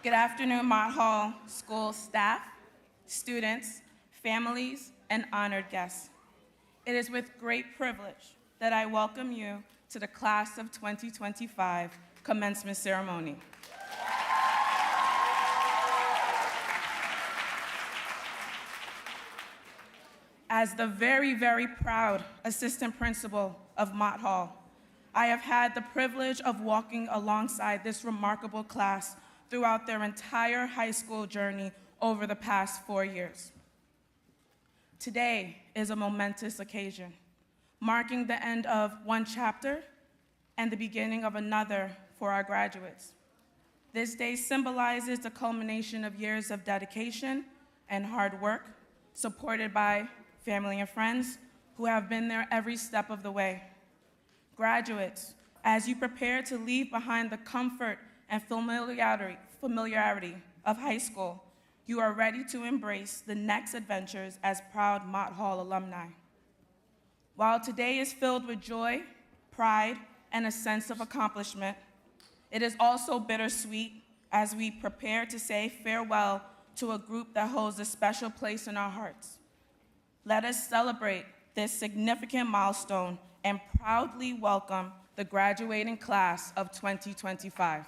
Good afternoon, Mott Hall School staff, students, families, and honored guests. It is with great privilege that I welcome you to the Class of 2025 Commencement Ceremony. As the very, very proud assistant principal of Mott Hall, I have had the privilege of walking alongside this remarkable class throughout their entire high school journey over the past 4 years. Today is a momentous occasion, marking the end of one chapter and the beginning of another for our graduates. This day symbolizes the culmination of years of dedication and hard work, supported by family and friends who have been there every step of the way. Graduates, as you prepare to leave behind the comfort and familiarity of high school, you are ready to embrace the next adventures as proud Mott Hall alumni. While today is filled with joy, pride, and a sense of accomplishment, it is also bittersweet as we prepare to say farewell to a group that holds a special place in our hearts. Let us celebrate this significant milestone and proudly welcome the graduating class of 2025.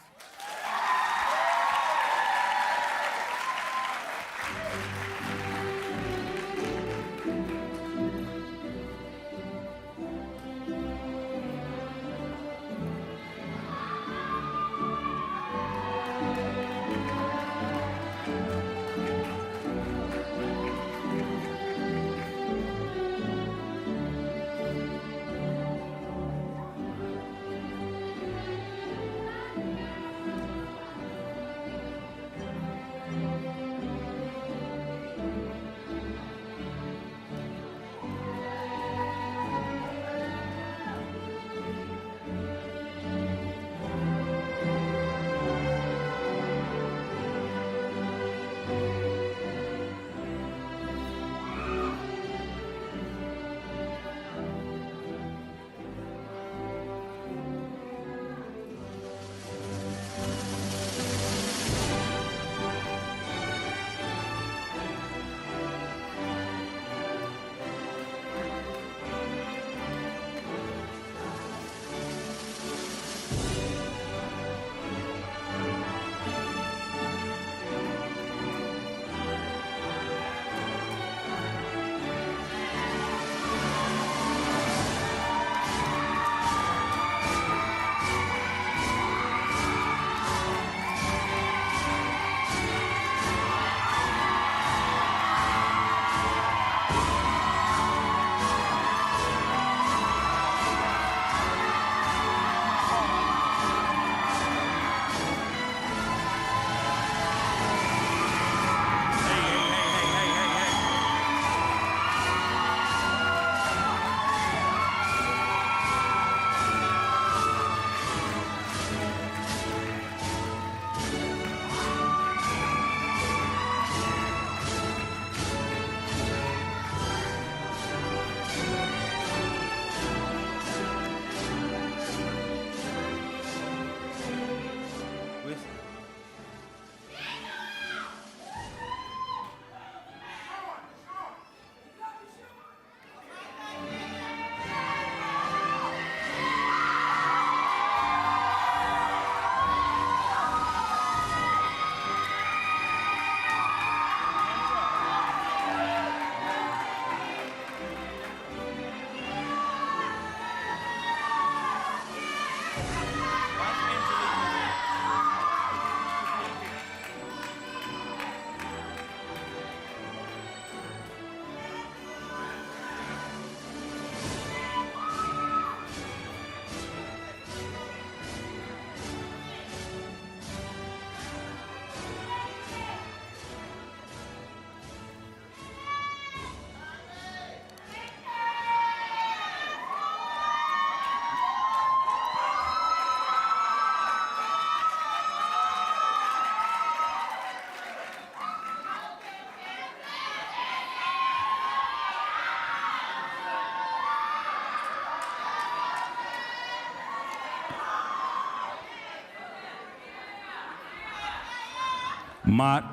Mott.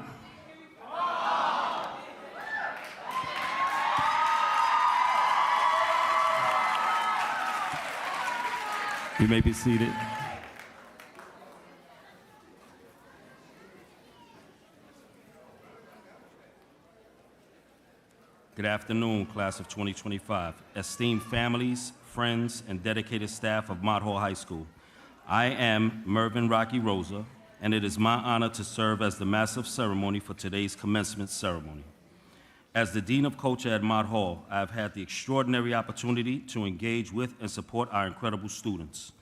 You may be seated. Good afternoon, class of 2025. Esteemed families, friends, and dedicated staff of Mott Hall High School. I am Mervyn Rocky Rosa, and it is my honor to serve as the master of ceremony for today's commencement ceremony. As the Dean of Culture at Mott Hall, I have had the extraordinary opportunity to engage with and support our incredible students.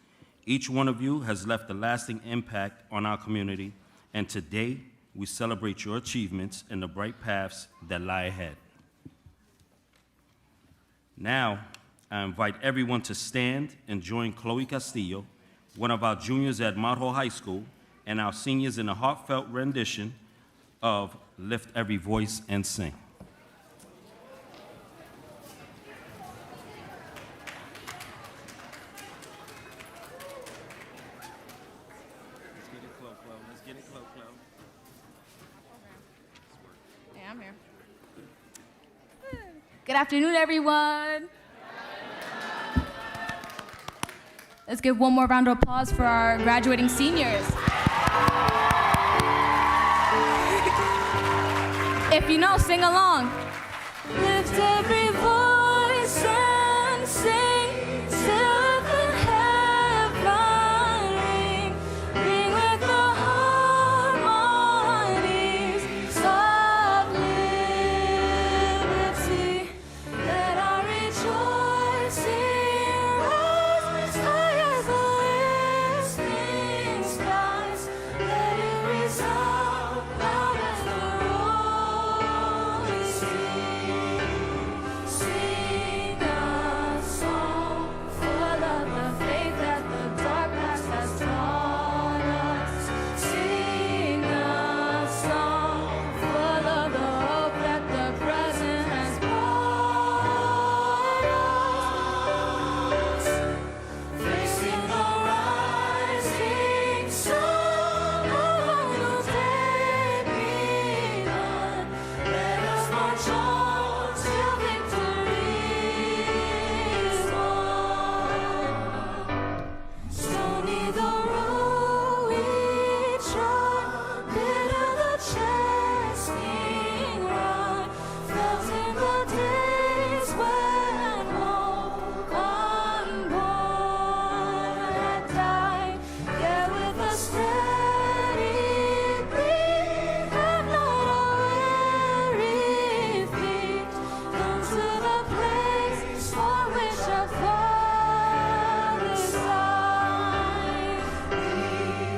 Each one of you has left a lasting impact on our community, and today we celebrate your achievements and the bright paths that lie ahead. Now, I invite everyone to stand and join Chloe Castillo, one of our juniors at Mott Hall High School, and our seniors in a heartfelt rendition of Lift Every Voice and Sing. Good afternoon, everyone. Let's give one more round of applause for our graduating seniors. If you know, sing along. Lift every voice and sing, till the heaven ring, ring with the harmonies of liberty. Let our rejoicing rise high as the listening skies. Let it resound loud as the rolling sea. Sing a song full of the faith that the dark past has taught us. Sing a song full of the hope that the present has brought us. Facing the rising sun, a new day begun. Let us march on till victory is won. Stony the road we trod, bitter the chasing rod, felt in the days when hope unborn had died. Yet with a steady breeze, have not a weary feet, come to the place for which our fathers died.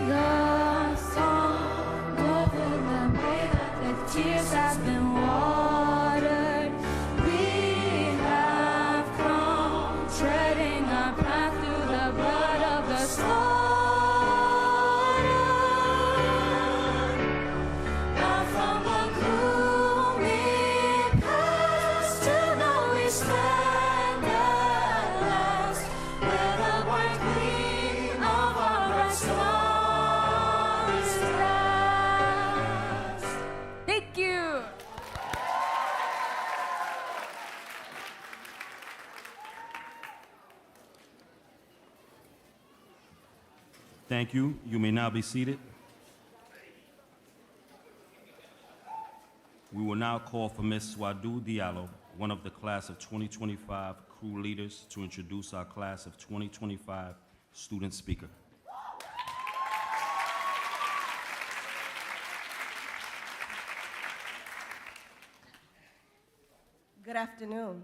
The song over the way that the tears have been watered. We have come treading our path through the blood of the slaughtered. Now from the gloomy past to now we stand at last, where the bright gleam of our bright stars cast. Thank you. Thank you. You may now be seated. We will now call for Ms. Swadhu Diallo, one of the class of 2025 crew leaders, to introduce our class of 2025 student speaker. Good afternoon.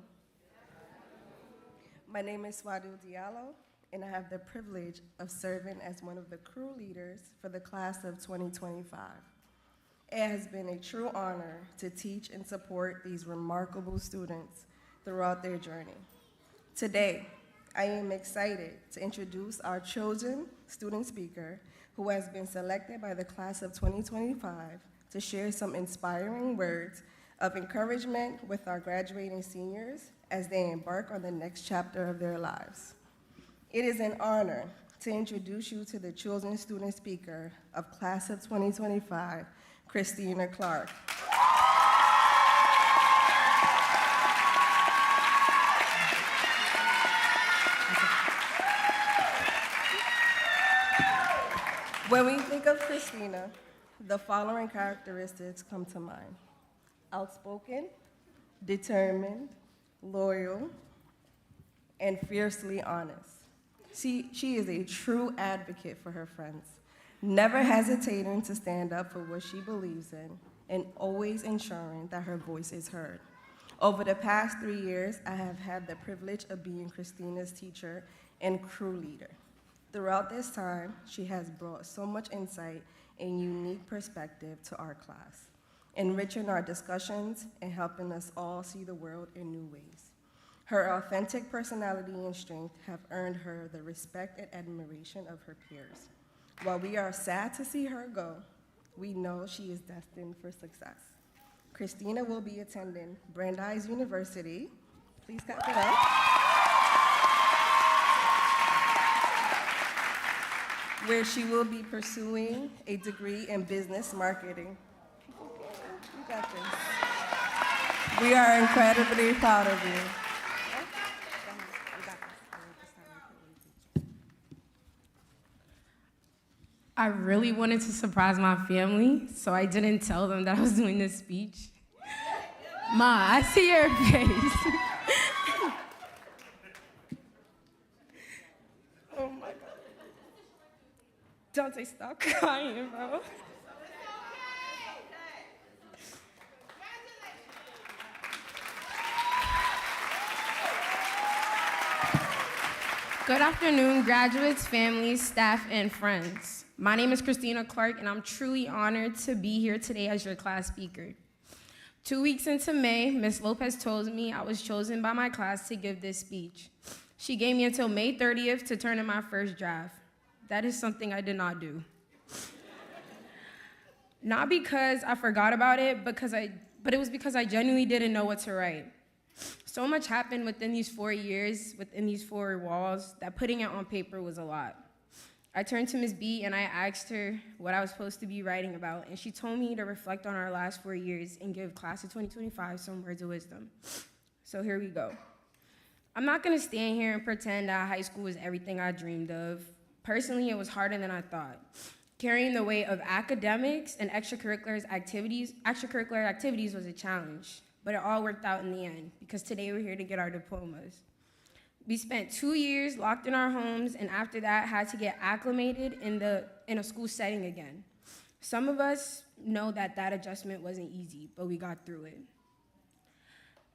My name is Swadhu Diallo, and I have the privilege of serving as one of the crew leaders for the class of 2025. It has been a true honor to teach and support these remarkable students throughout their journey. Today, I am excited to introduce our chosen student speaker who has been selected by the class of 2025 to share some inspiring words of encouragement with our graduating seniors as they embark on the next chapter of their lives. It is an honor to introduce you to the chosen student speaker of class of 2025, Christina Clark. When we think of Christina, the following characteristics come to mind: outspoken, determined, loyal, and fiercely honest. She is a true advocate for her friends, never hesitating to stand up for what she believes in, and always ensuring that her voice is heard. Over the past 3 years, I have had the privilege of being Christina's teacher and crew leader. Throughout this time, she has brought so much insight and unique perspective to our class, enriching our discussions and helping us all see the world in new ways. Her authentic personality and strength have earned her the respect and admiration of her peers. While we are sad to see her go, we know she is destined for success. Christina will be attending Brandeis University. Please clap it up. Where she will be pursuing a degree in business marketing. You got this. We are incredibly proud of you. I really wanted to surprise my family, so I didn't tell them that I was doing this speech. Ma, I see your face. Oh my God. Dante, stop crying, bro. Good afternoon, graduates, families, staff, and friends. My name is Christina Clark, and I'm truly honored to be here today as your class speaker. 2 weeks into May, Ms. Lopez told me I was chosen by my class to give this speech. She gave me until May 30th to turn in my first draft. That is something I did not do. Not because I forgot about it, but it was because I genuinely didn't know what to write. So much happened within these 4 years, within these 4 walls, that putting it on paper was a lot. I turned to Ms. B and I asked her what I was supposed to be writing about, and she told me to reflect on our last 4 years and give class of 2025 some words of wisdom. So here we go. I'm not gonna stand here and pretend that high school was everything I dreamed of. Personally, it was harder than I thought. Carrying the weight of academics and extracurricular activities was a challenge, but it all worked out in the end because today we're here to get our diplomas. We spent 2 years locked in our homes, and after that had to get acclimated in a school setting again. Some of us know that adjustment wasn't easy, but we got through it.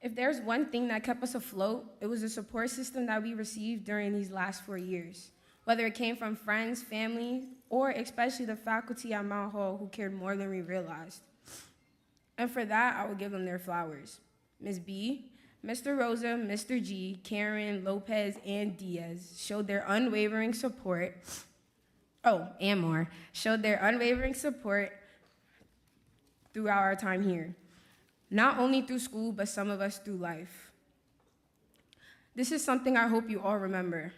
If there's one thing that kept us afloat, it was the support system that we received during these last 4 years, whether it came from friends, family, or especially the faculty at Mount Hall who cared more than we realized. And for that, I will give them their flowers. Ms. B, Mr. Rosa, Mr. G, Karen, Lopez, and Diaz showed their unwavering support, showed their unwavering support throughout our time here. Not only through school, but some of us through life. This is something I hope you all remember.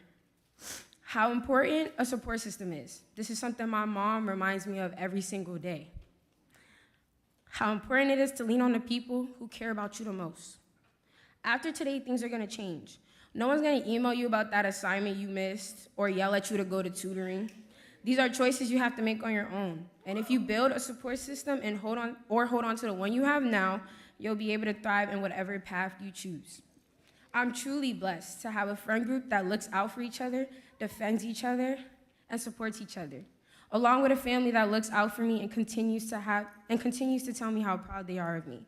How important a support system is. This is something my mom reminds me of every single day. How important it is to lean on the people who care about you the most. After today, things are gonna change. No one's gonna email you about that assignment you missed or yell at you to go to tutoring. These are choices you have to make on your own. And if you build a support system and hold on to the one you have now, you'll be able to thrive in whatever path you choose. I'm truly blessed to have a friend group that looks out for each other, defends each other, and supports each other, along with a family that looks out for me and continues to tell me how proud they are of me.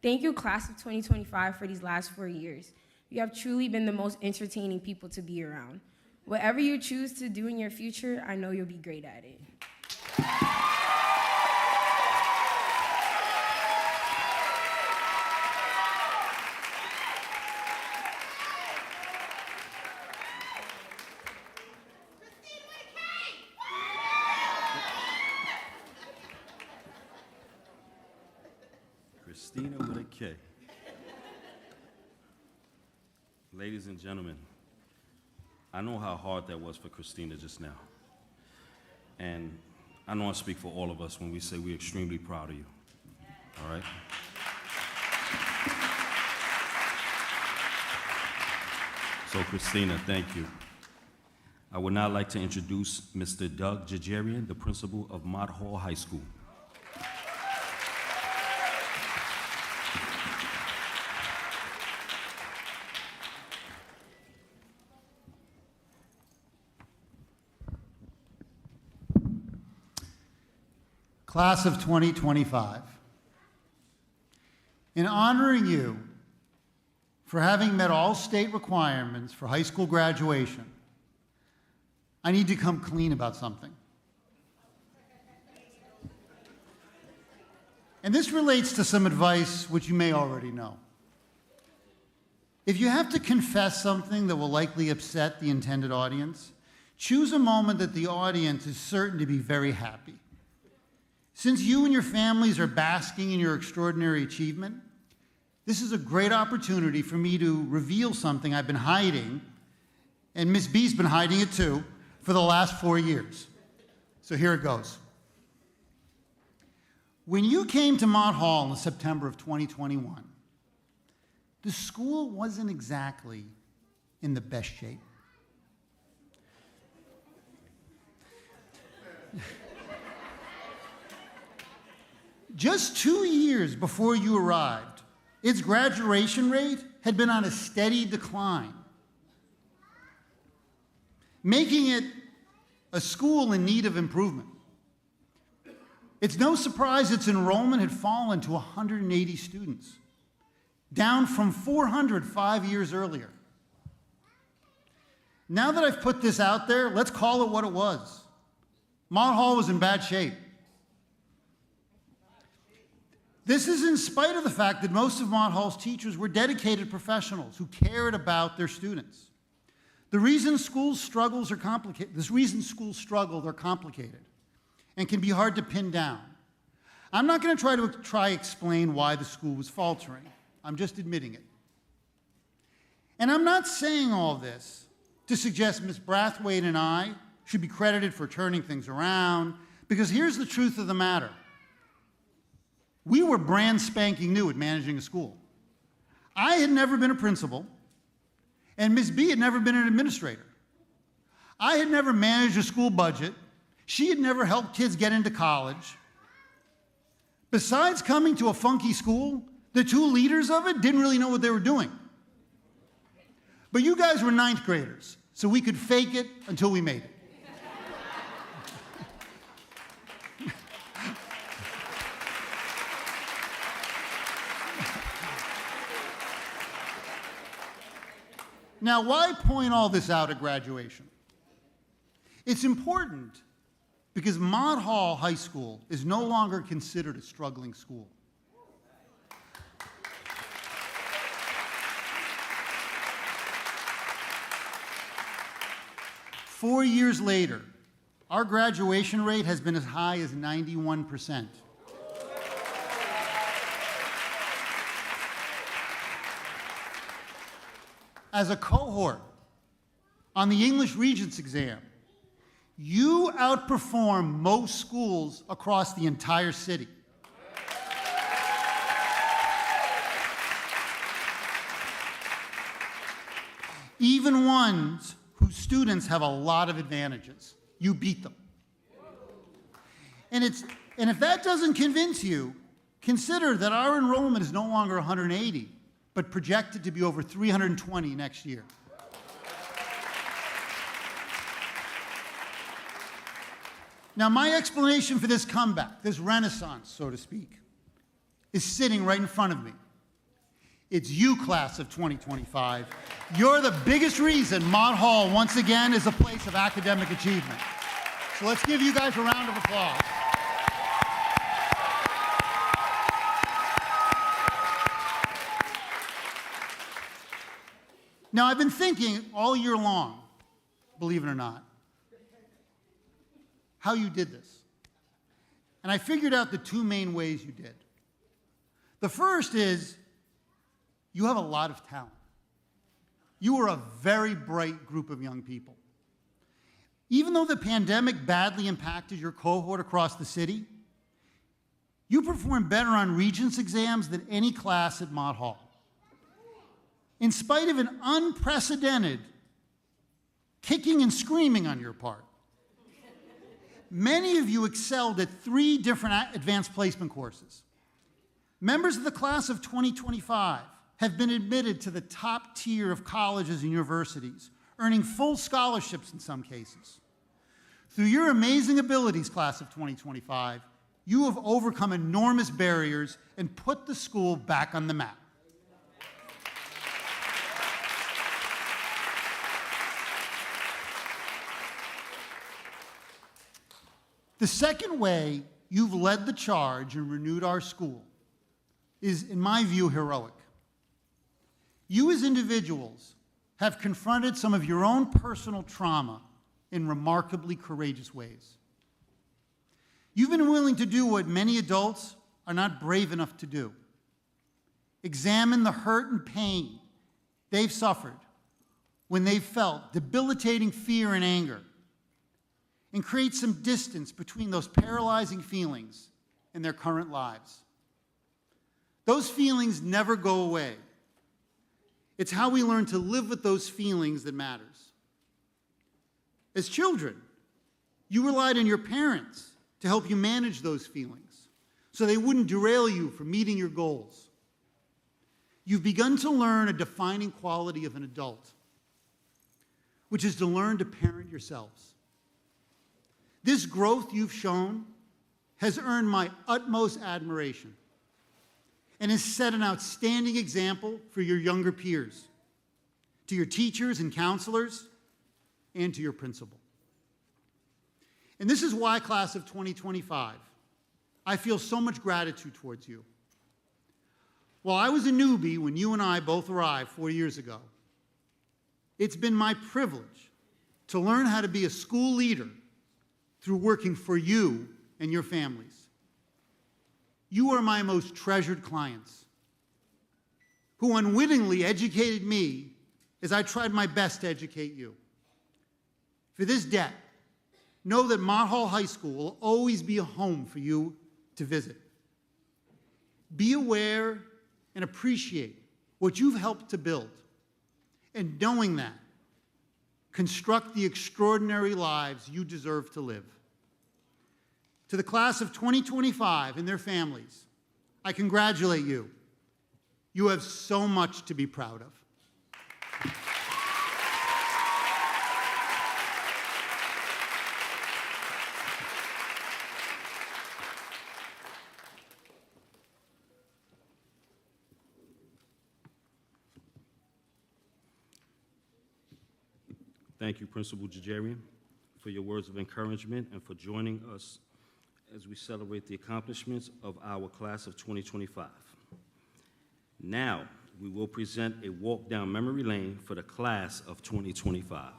Thank you, class of 2025, for these last 4 years. You have truly been the most entertaining people to be around. Whatever you choose to do in your future, I know you'll be great at it. Christina with a K. Ladies and gentlemen, I know how hard that was for Christina just now. And I know I speak for all of us when we say we're extremely proud of you. All right? So, Christina, thank you. I would now like to introduce Mr. Doug Jajarian, the principal of Mott Hall High School. Class of 2025, in honoring you for having met all state requirements for high school graduation, I need to come clean about something. And this relates to some advice which you may already know. If you have to confess something that will likely upset the intended audience, choose a moment that the audience is certain to be very happy. Since you and your families are basking in your extraordinary achievement, this is a great opportunity for me to reveal something I've been hiding, and Miss B's been hiding it too, for the last 4 years. So here it goes. When you came to Mott Hall in September of 2021, the school wasn't exactly in the best shape. Just 2 years before you arrived, its graduation rate had been on a steady decline, making it a school in need of improvement. It's no surprise its enrollment had fallen to 180 students, down from 400 5 years earlier. Now that I've put this out there, let's call it what it was. Mott Hall was in bad shape. This is in spite of the fact that most of Mott Hall's teachers were dedicated professionals who cared about their students. The reason schools struggle are complicated and can be hard to pin down. I'm not going to try explain why the school was faltering. I'm just admitting it. And I'm not saying all this to suggest Ms. Brathwaite and I should be credited for turning things around, because here's the truth of the matter. We were brand spanking new at managing a school. I had never been a principal, and Ms. B had never been an administrator. I had never managed a school budget. She had never helped kids get into college. Besides coming to a funky school, the two leaders of it didn't really know what they were doing. But you guys were ninth graders, so we could fake it until we made it. Now, why point all this out at graduation? It's important because Mott Hall High School is no longer considered a struggling school. Four years later, our graduation rate has been as high as 91%. As a cohort on the English Regents exam, you outperform most schools across the entire city. Even ones whose students have a lot of advantages. You beat them. And if that doesn't convince you, consider that our enrollment is no longer 180, but projected to be over 320 next year. Now, my explanation for this comeback, this renaissance, so to speak, is sitting right in front of me. It's you, class of 2025. You're the biggest reason Mott Hall, once again, is a place of academic achievement. So let's give you guys a round of applause. Now, I've been thinking all year long, believe it or not, how you did this. And I figured out the two main ways you did. The first is you have a lot of talent. You are a very bright group of young people. Even though the pandemic badly impacted your cohort across the city, you performed better on Regents exams than any class at Mott Hall. In spite of an unprecedented kicking and screaming on your part, many of you excelled at 3 different advanced placement courses. Members of the class of 2025 have been admitted to the top tier of colleges and universities, earning full scholarships in some cases. Through your amazing abilities, class of 2025, you have overcome enormous barriers and put the school back on the map. The second way you've led the charge and renewed our school is, in my view, heroic. You as individuals have confronted some of your own personal trauma in remarkably courageous ways. You've been willing to do what many adults are not brave enough to do. Examine the hurt and pain they've suffered when they've felt debilitating fear and anger, and create some distance between those paralyzing feelings and their current lives. Those feelings never go away. It's how we learn to live with those feelings that matters. As children, you relied on your parents to help you manage those feelings so they wouldn't derail you from meeting your goals. You've begun to learn a defining quality of an adult, which is to learn to parent yourselves. This growth you've shown has earned my utmost admiration and has set an outstanding example for your younger peers, to your teachers and counselors, and to your principal. And this is why, class of 2025, I feel so much gratitude towards you. While I was a newbie when you and I both arrived 4 years ago, it's been my privilege to learn how to be a school leader through working for you and your families. You are my most treasured clients, who unwittingly educated me as I tried my best to educate you. For this debt, know that Mott Hall High School will always be a home for you to visit. Be aware and appreciate what you've helped to build, and knowing that, construct the extraordinary lives you deserve to live. To the class of 2025 and their families, I congratulate you. You have so much to be proud of. Thank you, Principal Jajarian, for your words of encouragement and for joining us as we celebrate the accomplishments of our class of 2025. Now, we will present a walk down memory lane for the class of 2025.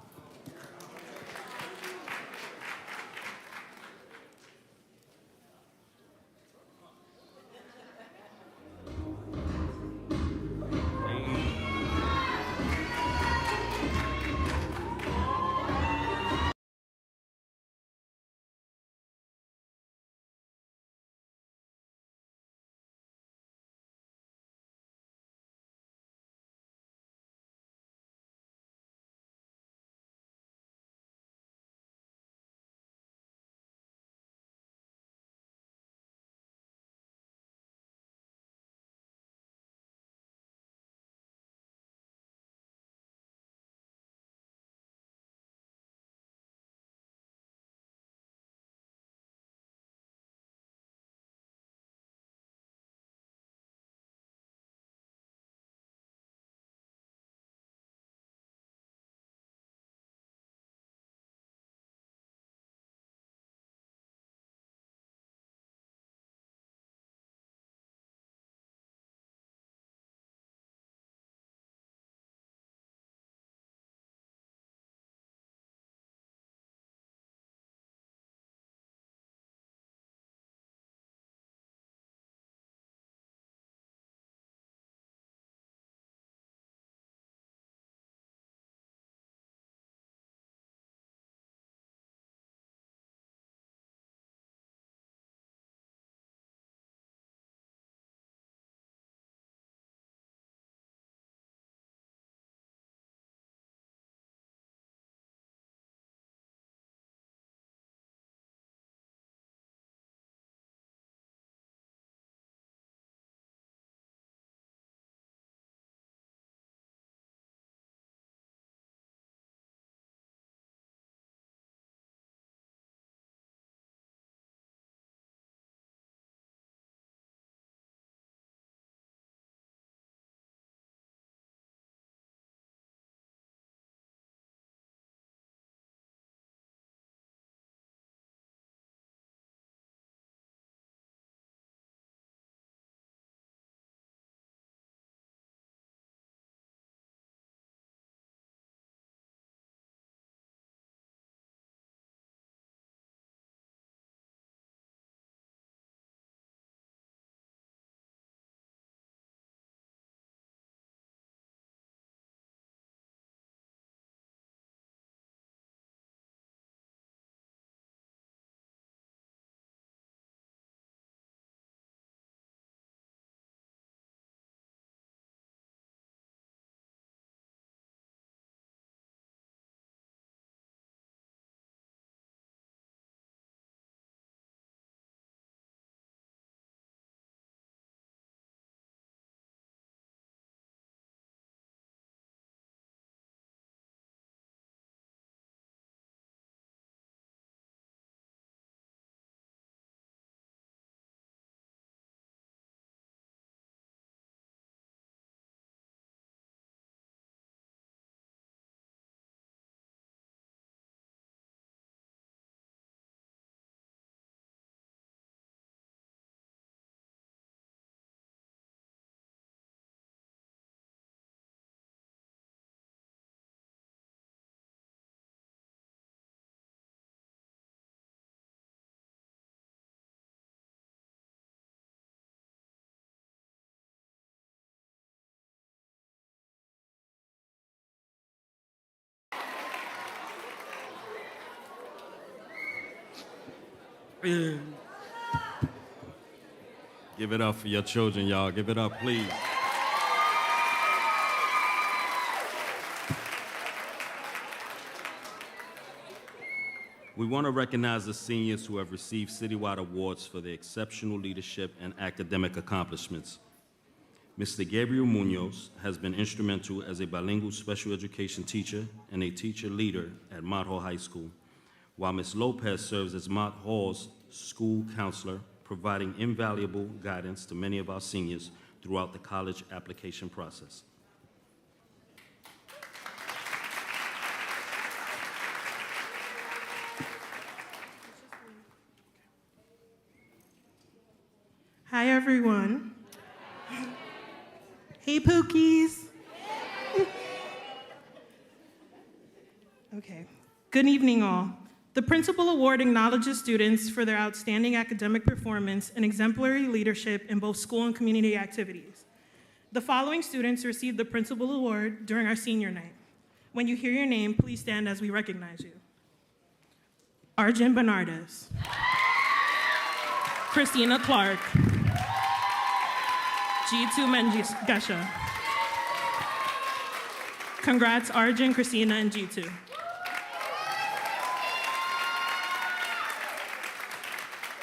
Give it up for your children, y'all. Give it up, please. We want to recognize the seniors who have received citywide awards for their exceptional leadership and academic accomplishments. Mr. Gabriel Munoz has been instrumental as a bilingual special education teacher and a teacher leader at Mott Hall High School, while Ms. Lopez serves as Mott Hall's school counselor, providing invaluable guidance to many of our seniors throughout the college application process. Hi, everyone. Hey, Pookies. Okay. Good evening, all. The Principal Award acknowledges students for their outstanding academic performance and exemplary leadership in both school and community activities. The following students received the Principal Award during our senior night. When you hear your name, please stand as we recognize you. Arjun Bernardes. Christina Clark. G2 Mengesha. Congrats, Arjun, Christina, and G2.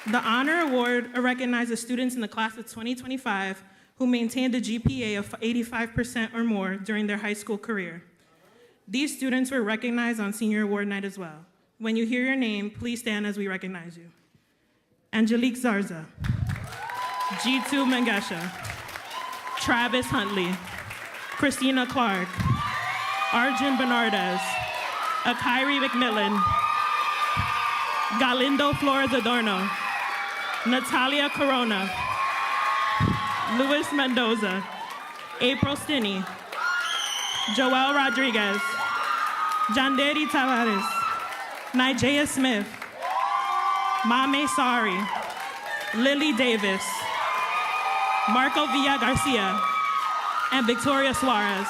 The Honor Award recognizes students in the class of 2025 who maintained a GPA of 85% or more during their high school career. These students were recognized on Senior Award Night as well. When you hear your name, please stand as we recognize you. Angelique Zarza. G2 Mengesha. Travis Huntley, Christina Clark, Arjun Bernardes, Akiri McMillan, Galindo Flores Adorno, Natalia Corona, Luis Mendoza, April Stinney, Joel Rodriguez, Janderi Tavares, Nigea Smith, Mame Sari, Lily Davis, Marco Villa Garcia, and Victoria Suarez.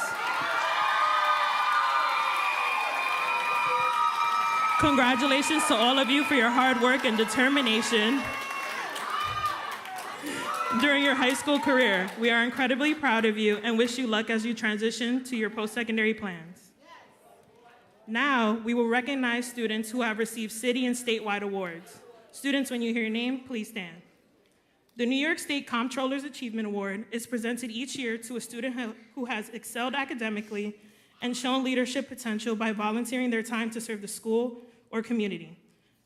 Congratulations to all of you for your hard work and determination during your high school career. We are incredibly proud of you and wish you luck as you transition to your post-secondary plans. Now, we will recognize students who have received city and statewide awards. Students, when you hear your name, please stand. The New York State Comptroller's Achievement Award is presented each year to a student who has excelled academically and shown leadership potential by volunteering their time to serve the school or community.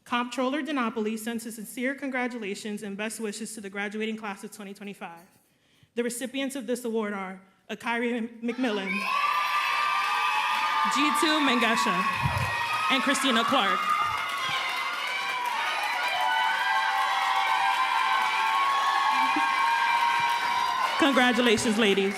Comptroller DiNapoli sends his sincere congratulations and best wishes to the graduating class of 2025. The recipients of this award are Akiri McMillan, G2 Mengesha, and Christina Clark. Congratulations, ladies.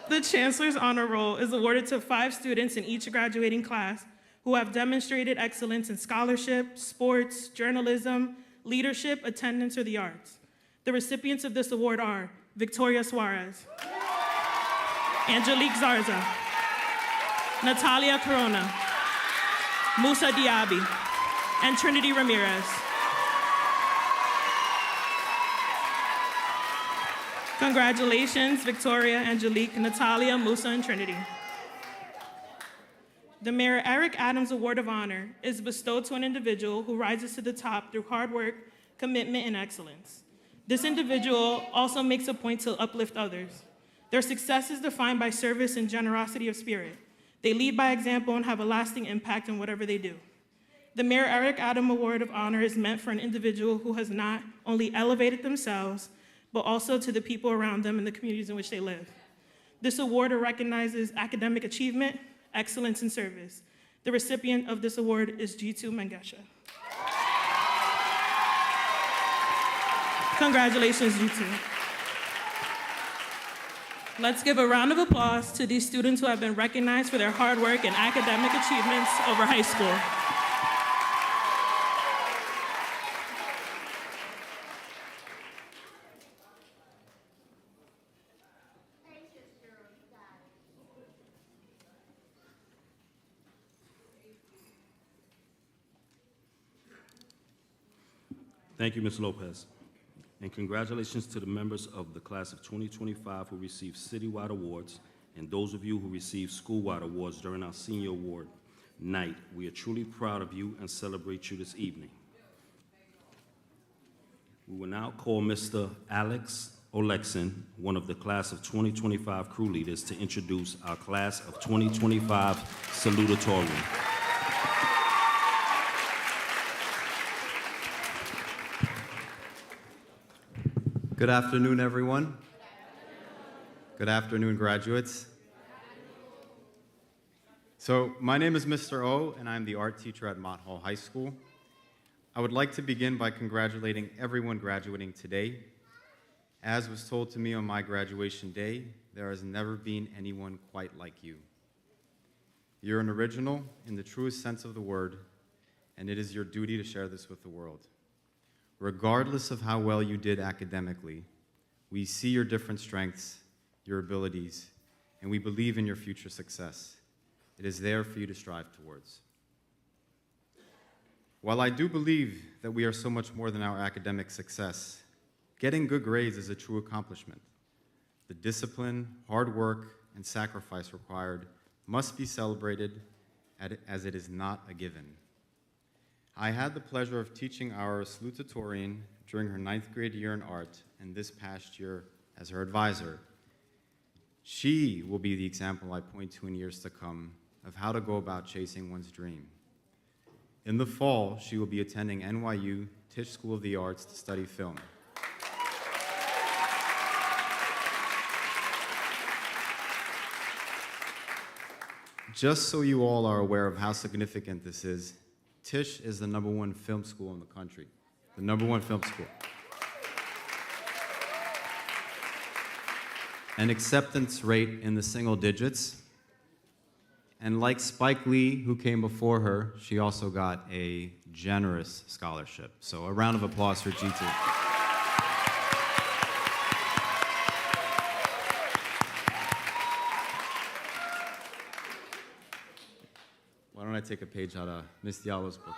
The Chancellor's Honor Roll is awarded to 5 students in each graduating class who have demonstrated excellence in scholarship, sports, journalism, leadership, attendance, or the arts. The recipients of this award are Victoria Suarez, Angelique Zarza, Natalia Corona, Musa Diaby, and Trinity Ramirez. Congratulations, Victoria, Angelique, Natalia, Musa, and Trinity. The Mayor Eric Adams Award of Honor is bestowed to an individual who rises to the top through hard work, commitment, and excellence. This individual also makes a point to uplift others. Their success is defined by service and generosity of spirit. They lead by example and have a lasting impact in whatever they do. The Mayor Eric Adams Award of Honor is meant for an individual who has not only elevated themselves, but also to the people around them and the communities in which they live. This award recognizes academic achievement, excellence, and service. The recipient of this award is G2 Mengesha. Congratulations, G2. Let's give a round of applause to these students who have been recognized for their hard work and academic achievements over high school. Thank you, Ms. Lopez. And congratulations to the members of the class of 2025 who received citywide awards and those of you who received school-wide awards during our senior award night. We are truly proud of you and celebrate you this evening. We will now call Mr. Alex Olexin, one of the class of 2025 crew leaders, to introduce our class of 2025 salutatorian. Good afternoon, everyone. Good afternoon, graduates. So, my name is Mr. O, and I'm the art teacher at Mott Hall High School. I would like to begin by congratulating everyone graduating today. As was told to me on my graduation day, there has never been anyone quite like you. You're an original in the truest sense of the word, and it is your duty to share this with the world. Regardless of how well you did academically, we see your different strengths, your abilities, and we believe in your future success. It is there for you to strive towards. While I do believe that we are so much more than our academic success, getting good grades is a true accomplishment. The discipline, hard work, and sacrifice required must be celebrated as it is not a given. I had the pleasure of teaching our salutatorian during her 9th grade year in art and this past year as her advisor. She will be the example I point to in years to come of how to go about chasing one's dream. In the fall, she will be attending NYU Tisch School of the Arts to study film. Just so you all are aware of how significant this is, Tisch is the #1 film school in the country, the #1 film school. An acceptance rate in the single digits. And like Spike Lee, who came before her, she also got a generous scholarship. So a round of applause for G2. Why don't I take a page out of Ms. Diallo's book?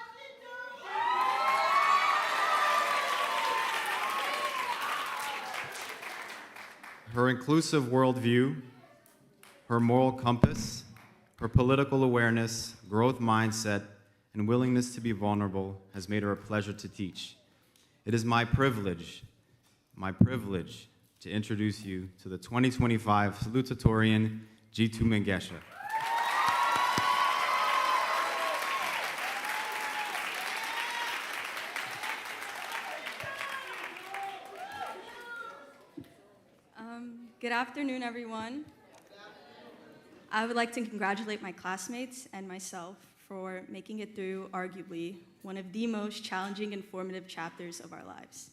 Her inclusive worldview, her moral compass, her political awareness, growth mindset, and willingness to be vulnerable has made her a pleasure to teach. It is my privilege to introduce you to the 2025 Salutatorian G2 Mengesha. Good afternoon, everyone. I would like to congratulate my classmates and myself for making it through arguably one of the most challenging and formative chapters of our lives.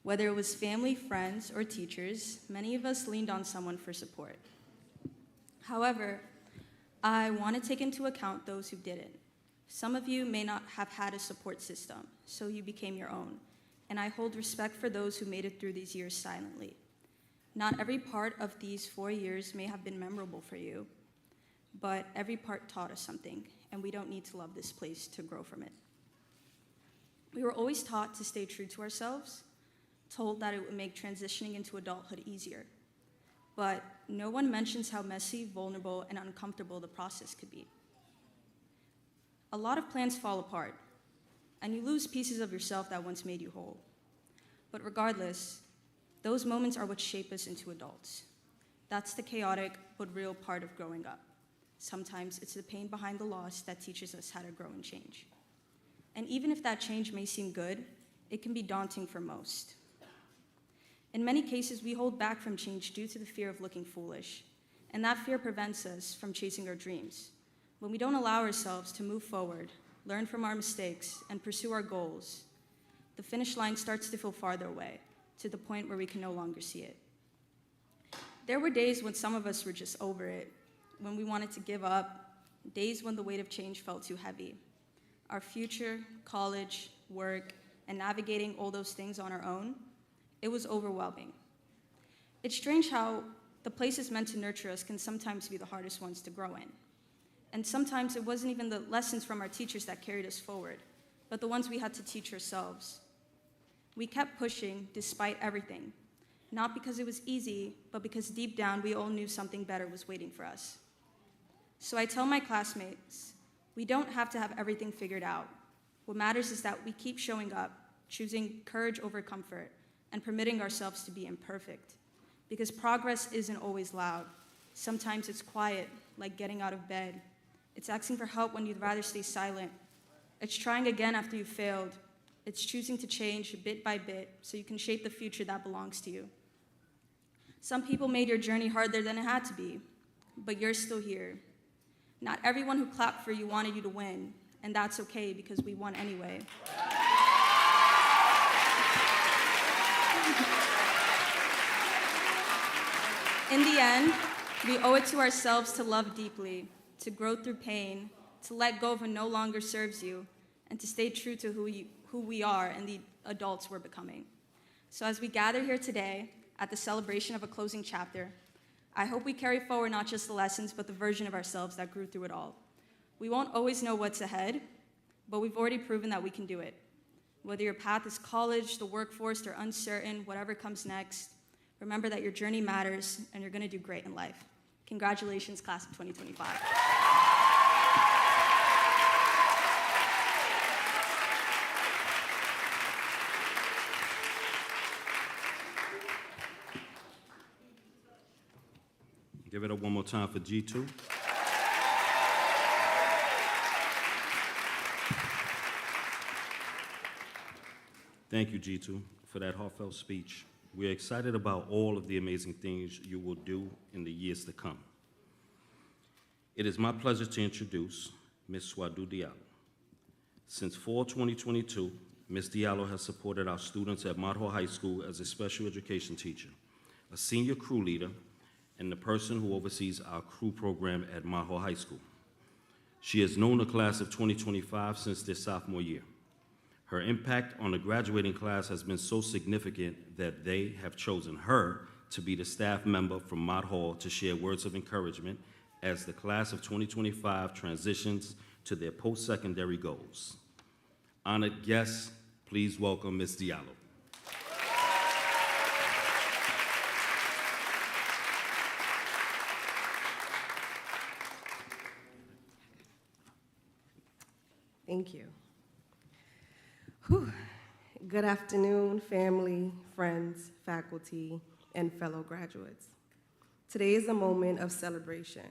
Whether it was family, friends, or teachers, many of us leaned on someone for support. However, I want to take into account those who didn't. Some of you may not have had a support system, so you became your own, and I hold respect for those who made it through these years silently. Not every part of these 4 years may have been memorable for you, but every part taught us something, and we don't need to love this place to grow from it. We were always taught to stay true to ourselves, told that it would make transitioning into adulthood easier, but no one mentions how messy, vulnerable, and uncomfortable the process could be. A lot of plans fall apart, and you lose pieces of yourself that once made you whole. But regardless, those moments are what shape us into adults. That's the chaotic but real part of growing up. Sometimes it's the pain behind the loss that teaches us how to grow and change. And even if that change may seem good, it can be daunting for most. In many cases, we hold back from change due to the fear of looking foolish, and that fear prevents us from chasing our dreams. When we don't allow ourselves to move forward, learn from our mistakes, and pursue our goals, the finish line starts to feel farther away, to the point where we can no longer see it. There were days when some of us were just over it, when we wanted to give up, days when the weight of change felt too heavy. Our future, college, work, and navigating all those things on our own, it was overwhelming. It's strange how the places meant to nurture us can sometimes be the hardest ones to grow in. And sometimes it wasn't even the lessons from our teachers that carried us forward, but the ones we had to teach ourselves. We kept pushing despite everything, not because it was easy, but because deep down we all knew something better was waiting for us. So I tell my classmates, we don't have to have everything figured out. What matters is that we keep showing up, choosing courage over comfort, and permitting ourselves to be imperfect. Because progress isn't always loud. Sometimes it's quiet, like getting out of bed. It's asking for help when you'd rather stay silent. It's trying again after you failed. It's choosing to change bit by bit so you can shape the future that belongs to you. Some people made your journey harder than it had to be, but you're still here. Not everyone who clapped for you wanted you to win, and that's okay because we won anyway. In the end, we owe it to ourselves to love deeply, to grow through pain, to let go of what no longer serves you, and to stay true to who we are and the adults we're becoming. So as we gather here today at the celebration of a closing chapter, I hope we carry forward not just the lessons, but the version of ourselves that grew through it all. We won't always know what's ahead, but we've already proven that we can do it. Whether your path is college, the workforce, or uncertain, whatever comes next, remember that your journey matters and you're going to do great in life. Congratulations, class of 2025. Give it up one more time for G2. Thank you, G2, for that heartfelt speech. We're excited about all of the amazing things you will do in the years to come. It is my pleasure to introduce Ms. Swadou Diallo. Since fall 2022, Ms. Diallo has supported our students at Mott High School as a special education teacher, a senior crew leader, and the person who oversees our crew program at Mott High School. She has known the class of 2025 since their sophomore year. Her impact on the graduating class has been so significant that they have chosen her to be the staff member from Mott Hall to share words of encouragement as the class of 2025 transitions to their post-secondary goals. Honored guests, please welcome Ms. Diallo. Thank you. Whew. Good afternoon, family, friends, faculty, and fellow graduates. Today is a moment of celebration,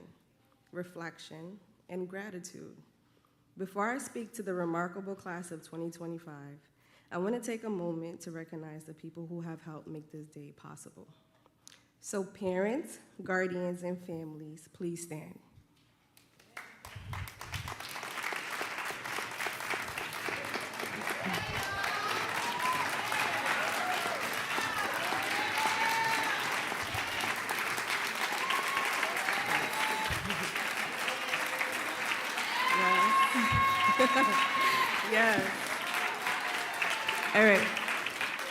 reflection, and gratitude. Before I speak to the remarkable class of 2025, I want to take a moment to recognize the people who have helped make this day possible. So parents, guardians, and families, please stand. Yes. All right.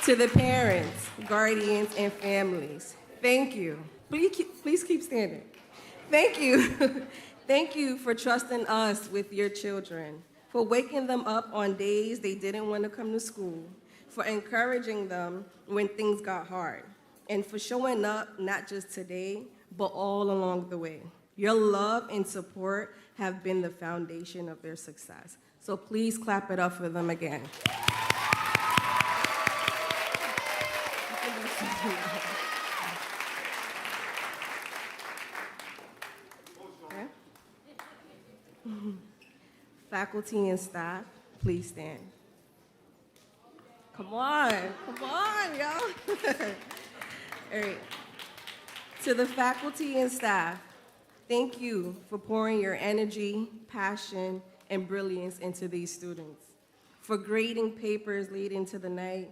To the parents, guardians, and families, thank you. Please keep standing. Thank you. Thank you for trusting us with your children, for waking them up on days they didn't want to come to school, for encouraging them when things got hard, and for showing up not just today, but all along the way. Your love and support have been the foundation of their success. So please clap it up for them again. Okay. Faculty and staff, please stand. Come on, y'all. All right. To the faculty and staff, thank you for pouring your energy, passion, and brilliance into these students, for grading papers late into the night,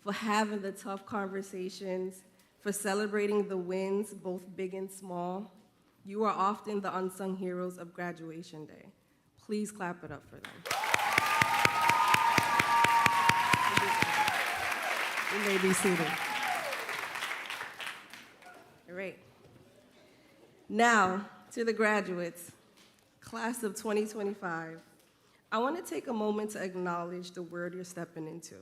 for having the tough conversations, for celebrating the wins, both big and small. You are often the unsung heroes of graduation day. Please clap it up for them. You may be seated. All right. Now, to the graduates, class of 2025, I want to take a moment to acknowledge the world you're stepping into.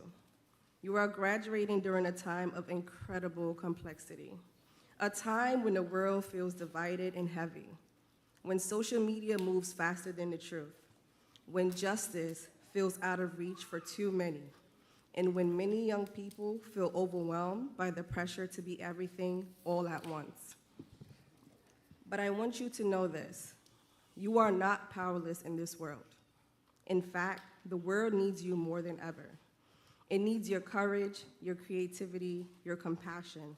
You are graduating during a time of incredible complexity, a time when the world feels divided and heavy, when social media moves faster than the truth, when justice feels out of reach for too many, and when many young people feel overwhelmed by the pressure to be everything all at once. But I want you to know this: you are not powerless in this world. In fact, the world needs you more than ever. It needs your courage, your creativity, your compassion.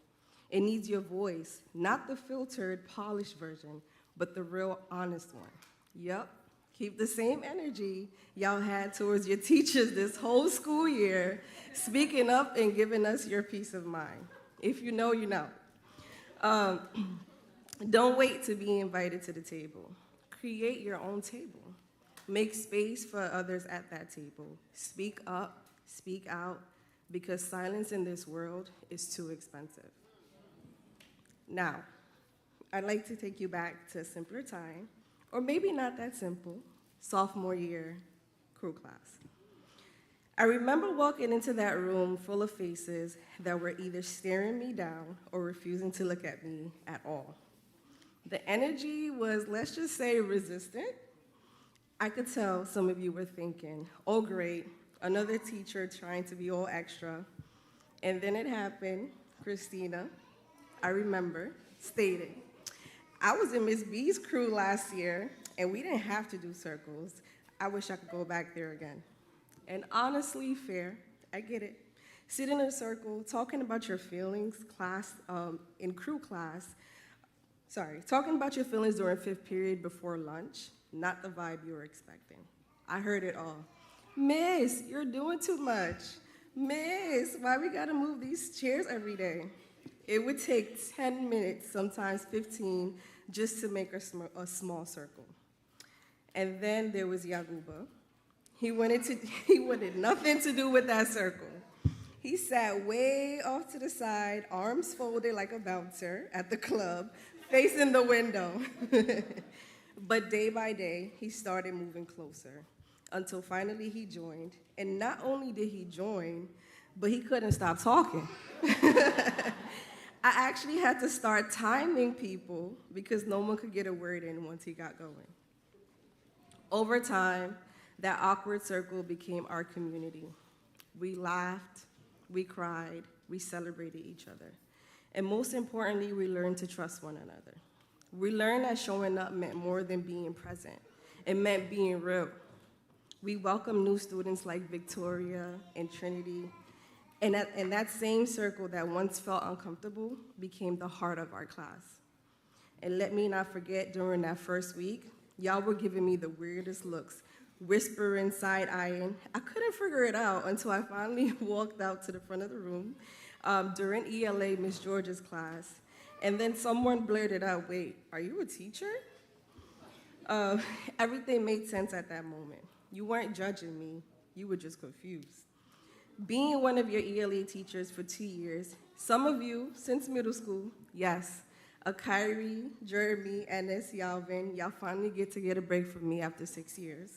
It needs your voice, not the filtered, polished version, but the real, honest one. Yup, keep the same energy y'all had towards your teachers this whole school year, speaking up and giving us your peace of mind. If you know, you know. Don't wait to be invited to the table. Create your own table. Make space for others at that table. Speak up, speak out, because silence in this world is too expensive. Now, I'd like to take you back to a simpler time, or maybe not that simple, sophomore year crew class. I remember walking into that room full of faces that were either staring me down or refusing to look at me at all. The energy was, let's just say, resistant. I could tell some of you were thinking, oh great, another teacher trying to be all extra. And then it happened. Christina, I remember, stated, I was in Miss B's crew last year, and we didn't have to do circles. I wish I could go back there again. And honestly, fair, I get it. Sit in a circle, talking about your feelings, in crew class, talking about your feelings during fifth period before lunch, not the vibe you were expecting. I heard it all. Miss, you're doing too much. Miss, why we gotta move these chairs every day? It would take 10 minutes, sometimes 15, just to make a small circle. And then there was Yaguba. He wanted nothing to do with that circle. He sat way off to the side, arms folded like a bouncer at the club, facing the window. But day by day, he started moving closer until finally he joined. And not only did he join, but he couldn't stop talking. I actually had to start timing people because no one could get a word in once he got going. Over time, that awkward circle became our community. We laughed, we cried, we celebrated each other. And most importantly, we learned to trust one another. We learned that showing up meant more than being present. It meant being real. We welcomed new students like Victoria and Trinity, and that same circle that once felt uncomfortable became the heart of our class. And let me not forget, during that first week, y'all were giving me the weirdest looks, whispering, side-eyeing. I couldn't figure it out until I finally walked out to the front of the room during ELA Miss George's class. And then someone blurted out, wait, are you a teacher? Everything made sense at that moment. You weren't judging me, you were just confused. Being one of your ELA teachers for 2 years, some of you since middle school, yes, Akari, Jeremy, Ennis, Yalvin, y'all finally get to get a break from me after 6 years,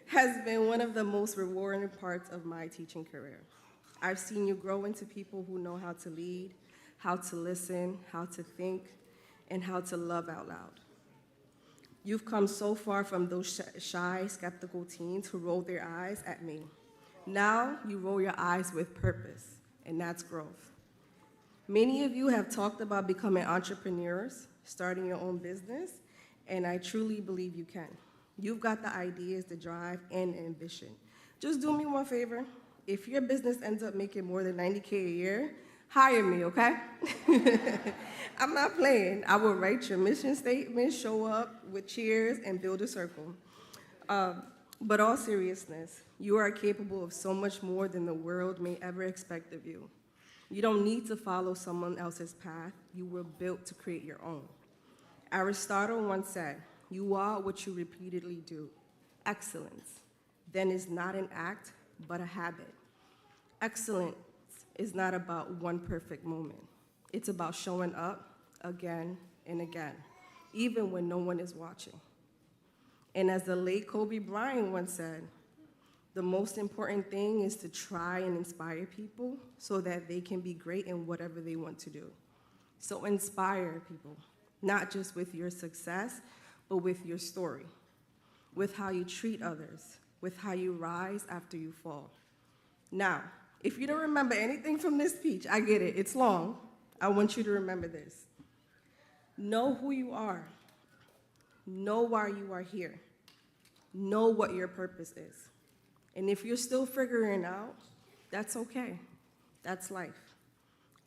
has been one of the most rewarding parts of my teaching career. I've seen you grow into people who know how to lead, how to listen, how to think, and how to love out loud. You've come so far from those shy, skeptical teens who roll their eyes at me. Now you roll your eyes with purpose, and that's growth. Many of you have talked about becoming entrepreneurs, starting your own business, and I truly believe you can. You've got the ideas, the drive, and ambition. Just do me one favor. If your business ends up making more than $90K a year, hire me, okay? I'm not playing. I will write your mission statement, show up with cheers, and build a circle. But all seriousness, you are capable of so much more than the world may ever expect of you. You don't need to follow someone else's path. You were built to create your own. Aristotle once said, you are what you repeatedly do. Excellence then is not an act, but a habit. Excellence is not about one perfect moment. It's about showing up again and again, even when no one is watching. And as the late Kobe Bryant once said, The most important thing is to try and inspire people so that they can be great in whatever they want to do. So inspire people, not just with your success, but with your story, with how you treat others, with how you rise after you fall. Now, if you don't remember anything from this speech, I get it, it's long. I want you to remember this. Know who you are. Know why you are here. Know what your purpose is. And if you're still figuring it out, that's okay. That's life.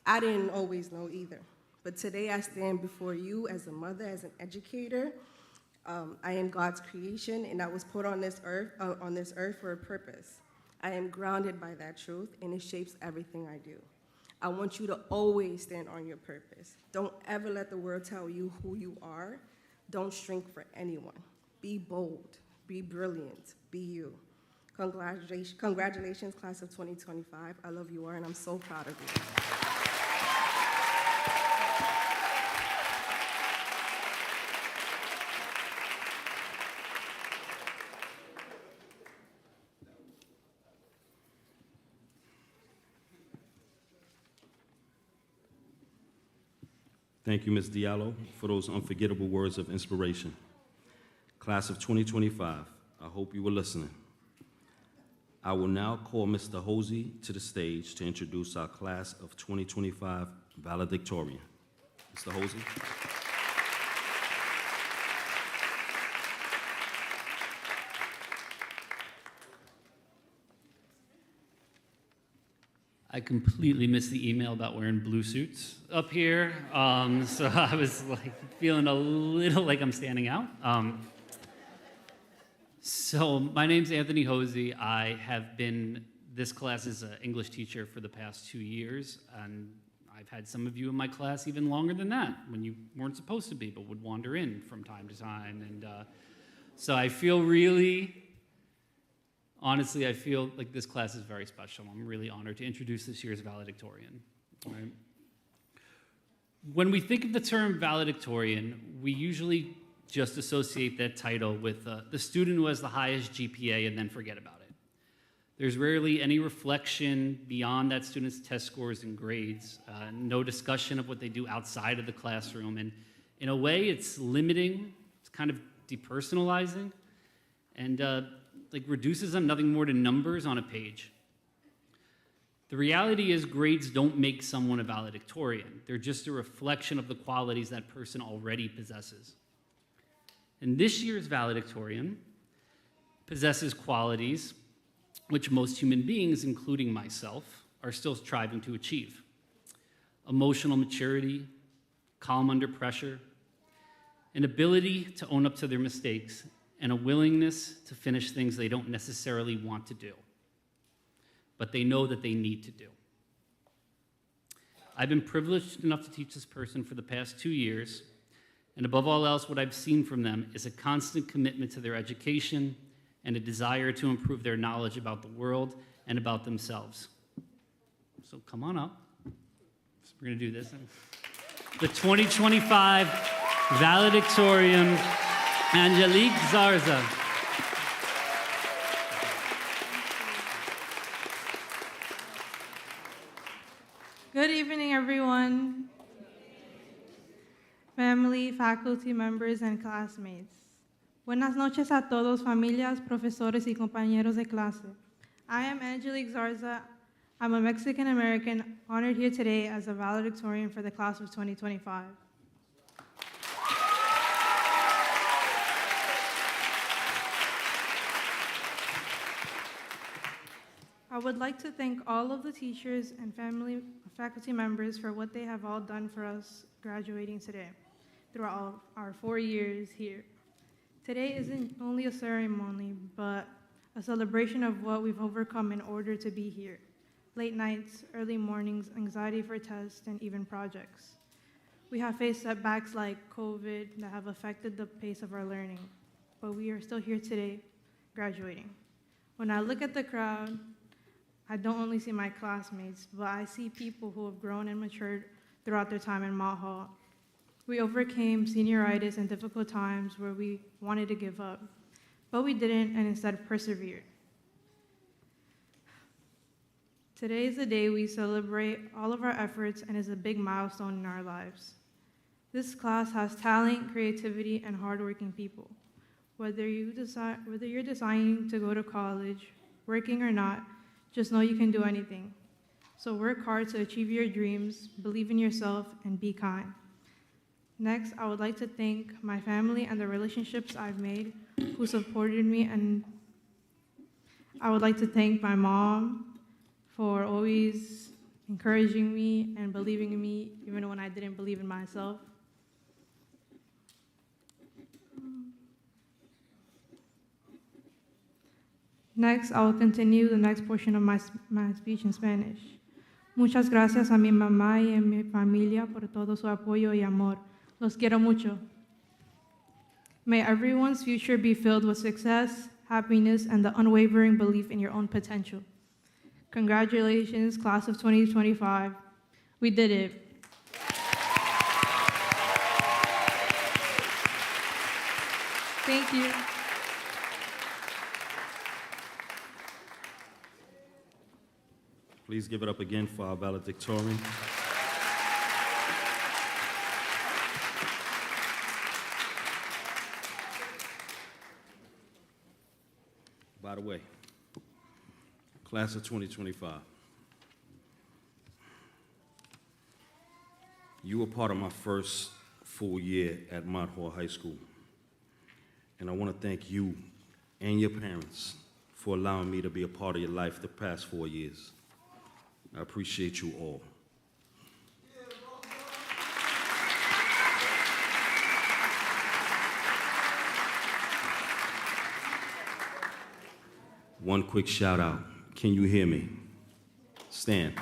I didn't always know either. But today I stand before you as a mother, as an educator. I am God's creation, and I was put on this earth for a purpose. I am grounded by that truth, and it shapes everything I do. I want you to always stand on your purpose. Don't ever let the world tell you who you are. Don't shrink for anyone. Be bold. Be brilliant. Be you. Congratulations, class of 2025. I love you all, and I'm so proud of you. Thank you, Ms. Diallo, for those unforgettable words of inspiration. Class of 2025, I hope you were listening. I will now call Mr. Hosey to the stage to introduce our class of 2025 valedictorian. Mr. Hosey. I completely missed the email about wearing blue suits up here, so I was like feeling a little like I'm standing out. So my name's Anthony Hosey. I have been this class's English teacher for the past 2 years, and I've had some of you in my class even longer than that, when you weren't supposed to be, but would wander in from time to time. And so I feel really, honestly, I feel like this class is very special. I'm really honored to introduce this year's valedictorian. All right. When we think of the term valedictorian, we usually just associate that title with the student who has the highest GPA and then forget about it. There's rarely any reflection beyond that student's test scores and grades, no discussion of what they do outside of the classroom, and in a way, it's limiting, it's kind of depersonalizing, and like reduces them nothing more to numbers on a page. The reality is grades don't make someone a valedictorian. They're just a reflection of the qualities that person already possesses. And this year's valedictorian possesses qualities which most human beings, including myself, are still striving to achieve. Emotional maturity, calm under pressure, an ability to own up to their mistakes, and a willingness to finish things they don't necessarily want to do, but they know that they need to do. I've been privileged enough to teach this person for the past 2 years, and above all else, what I've seen from them is a constant commitment to their education and a desire to improve their knowledge about the world and about themselves. So come on up. So we're gonna do this. The 2025 valedictorian, Angelique Zarza. Good evening, everyone. Family, faculty members, and classmates. Buenas noches a todos, familias, profesores, y compañeros de clase. I am Angelique Zarza. I'm a Mexican-American honored here today as a valedictorian for the class of 2025. I would like to thank all of the teachers and faculty members for what they have all done for us graduating today throughout our 4 years here. Today isn't only a ceremony, but a celebration of what we've overcome in order to be here. Late nights, early mornings, anxiety for tests, and even projects. We have faced setbacks like COVID that have affected the pace of our learning, but we are still here today, graduating. When I look at the crowd, I don't only see my classmates, but I see people who have grown and matured throughout their time in Mott Hall. We overcame senioritis and difficult times where we wanted to give up, but we didn't and instead persevered. Today is the day we celebrate all of our efforts and is a big milestone in our lives. This class has talent, creativity, and hardworking people. Whether you're deciding to go to college, working or not, just know you can do anything. So work hard to achieve your dreams, believe in yourself, and be kind. Next, I would like to thank my family and the relationships I've made who supported me, and I would like to thank my mom for always encouraging me and believing in me even when I didn't believe in myself. Next, I will continue the next portion of my speech in Spanish. Muchas gracias a mi mamá y a mi familia por todo su apoyo y amor. Los quiero mucho. May everyone's future be filled with success, happiness, and the unwavering belief in your own potential. Congratulations, class of 2025. We did it. Thank you. Please give it up again for our valedictorian. By the way, class of 2025, you were part of my first full year at Mott High School. And I want to thank you and your parents for allowing me to be a part of your life the past 4 years. I appreciate you all. One quick shout out. Can you hear me? Stand.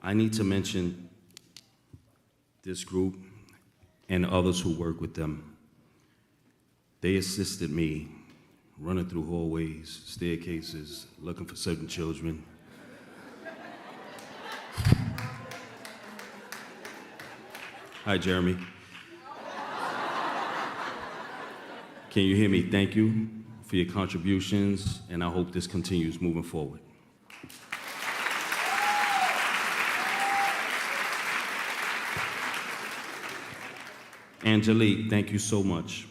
I need to mention this group and others who work with them. They assisted me running through hallways, staircases, looking for certain children. Hi, Jeremy. Can you hear me? Thank you for your contributions, and I hope this continues moving forward. Angelique, thank you so much.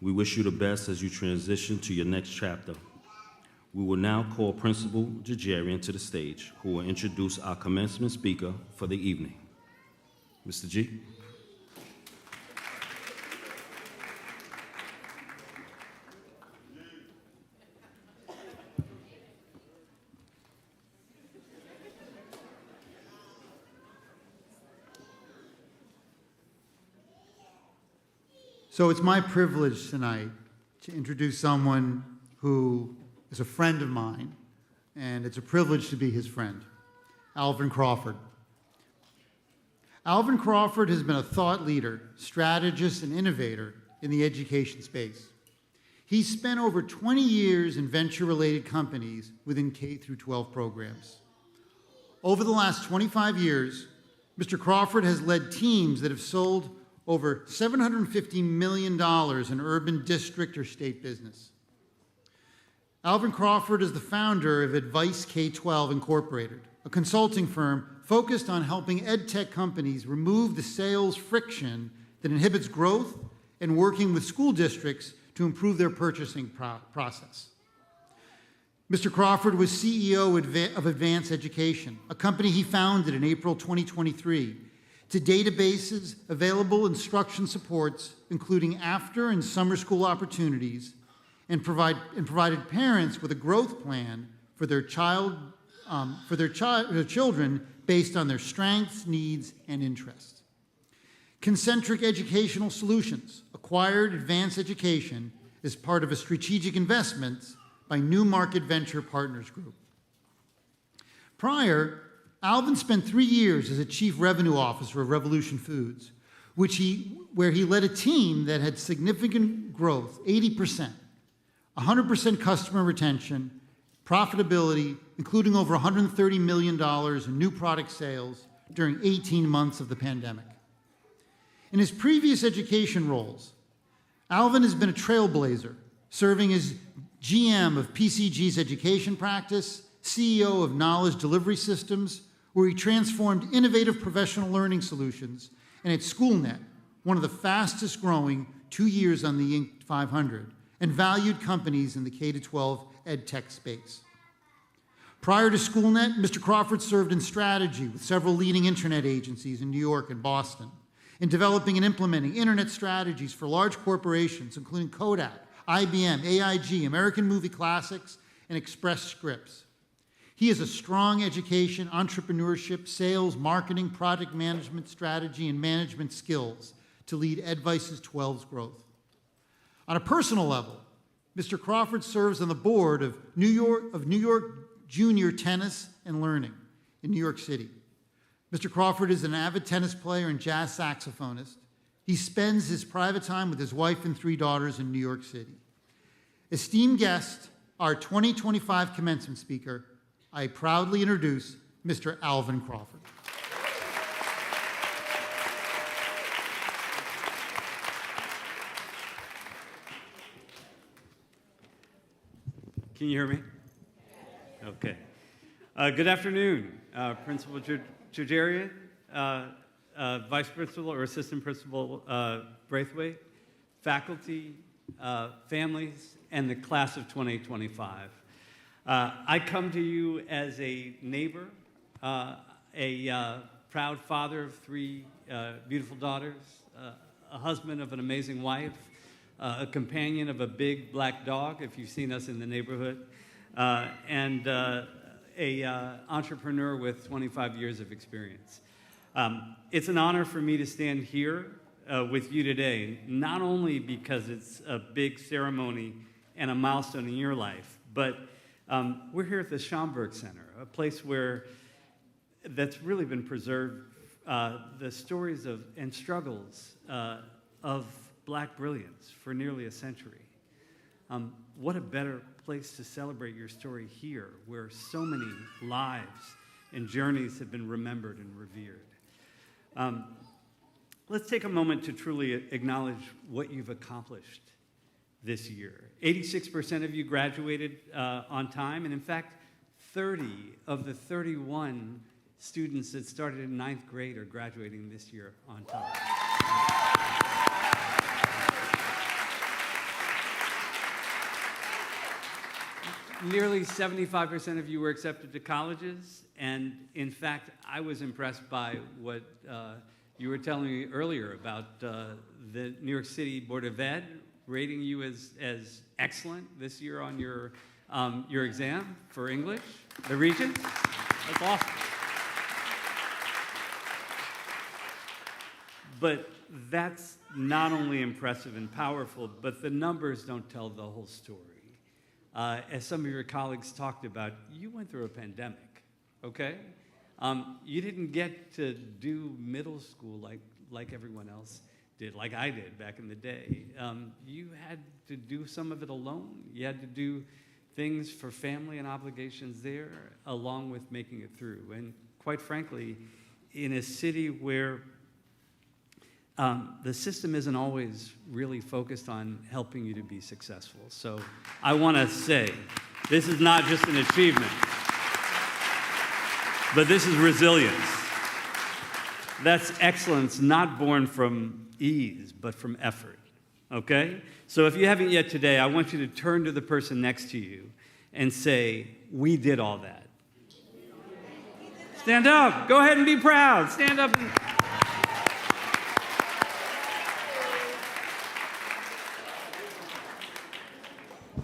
We wish you the best as you transition to your next chapter. We will now call Principal Jajarian to the stage, who will introduce our commencement speaker for the evening. Mr. G. So it's my privilege tonight to introduce someone who is a friend of mine, and it's a privilege to be his friend, Alvin Crawford. Alvin Crawford has been a thought leader, strategist, and innovator in the education space. He's spent over 20 years in venture-related companies within K-12 programs. Over the last 25 years, Mr. Crawford has led teams that have sold over $750 million in urban district or state business. Alvin Crawford is the founder of Advice K-12 Incorporated, a consulting firm focused on helping ed tech companies remove the sales friction that inhibits growth and working with school districts to improve their purchasing process. Mr. Crawford was CEO of Advance Education, a company he founded in April 2023, to databases, available instruction supports, including after and summer school opportunities, and provided parents with a growth plan for their children based on their strengths, needs, and interests. Concentric Educational Solutions acquired Advance Education as part of a strategic investment by New Market Venture Partners Group. Prior, Alvin spent 3 years as a chief revenue officer of Revolution Foods, where he led a team that had significant growth, 80%, 100% customer retention, profitability, including over $130 million in new product sales during 18 months of the pandemic. In his previous education roles, Alvin has been a trailblazer, serving as GM of PCG's education practice, CEO of Knowledge Delivery Systems, where he transformed innovative professional learning solutions, and at SchoolNet, one of the fastest growing 2 years on the Inc. 500, and valued companies in the K-12 ed tech space. Prior to SchoolNet, Mr. Crawford served in strategy with several leading internet agencies in New York and Boston, in developing and implementing internet strategies for large corporations, including Kodak, IBM, AIG, American Movie Classics, and Express Scripts. He has a strong education, entrepreneurship, sales, marketing, project management, strategy, and management skills to lead Advice's 12's growth. On a personal level, Mr. Crawford serves on the board of New York Junior Tennis and Learning in New York City. Mr. Crawford is an avid tennis player and jazz saxophonist. He spends his private time with his wife and 3 daughters in New York City. Esteemed guest, our 2025 commencement speaker, I proudly introduce Mr. Alvin Crawford. Can you hear me? Okay. Good afternoon, Principal Jujarian, Vice Principal or Assistant Principal Braithwaite, faculty, families, and the class of 2025. I come to you as a neighbor, a proud father of 3 beautiful daughters, a husband of an amazing wife, a companion of a big black dog, if you've seen us in the neighborhood, and a entrepreneur with 25 years of experience. It's an honor for me to stand here with you today, not only because it's a big ceremony and a milestone in your life, but we're here at the Schomburg Center, a place that's really been preserved the stories of and struggles of Black brilliance for nearly a century. What a better place to celebrate your story here, where so many lives and journeys have been remembered and revered. Let's take a moment to truly acknowledge what you've accomplished this year. 86% of you graduated on time, and in fact, 30 of the 31 students that started in 9th grade are graduating this year on time. Nearly 75% of you were accepted to colleges, and in fact, I was impressed by what you were telling me earlier about the New York City Board of Ed rating you as excellent this year on your exam for English, the Regents. That's awesome. But that's not only impressive and powerful, but the numbers don't tell the whole story. As some of your colleagues talked about, you went through a pandemic, okay? You didn't get to do middle school like everyone else did, like I did back in the day. You had to do some of it alone. You had to do things for family and obligations there, along with making it through. And quite frankly, in a city where the system isn't always really focused on helping you to be successful. So I want to say, this is not just an achievement, but this is resilience. That's excellence not born from ease, but from effort, okay? So if you haven't yet today, I want you to turn to the person next to you and say, we did all that. Stand up. Go ahead and be proud. Stand up and...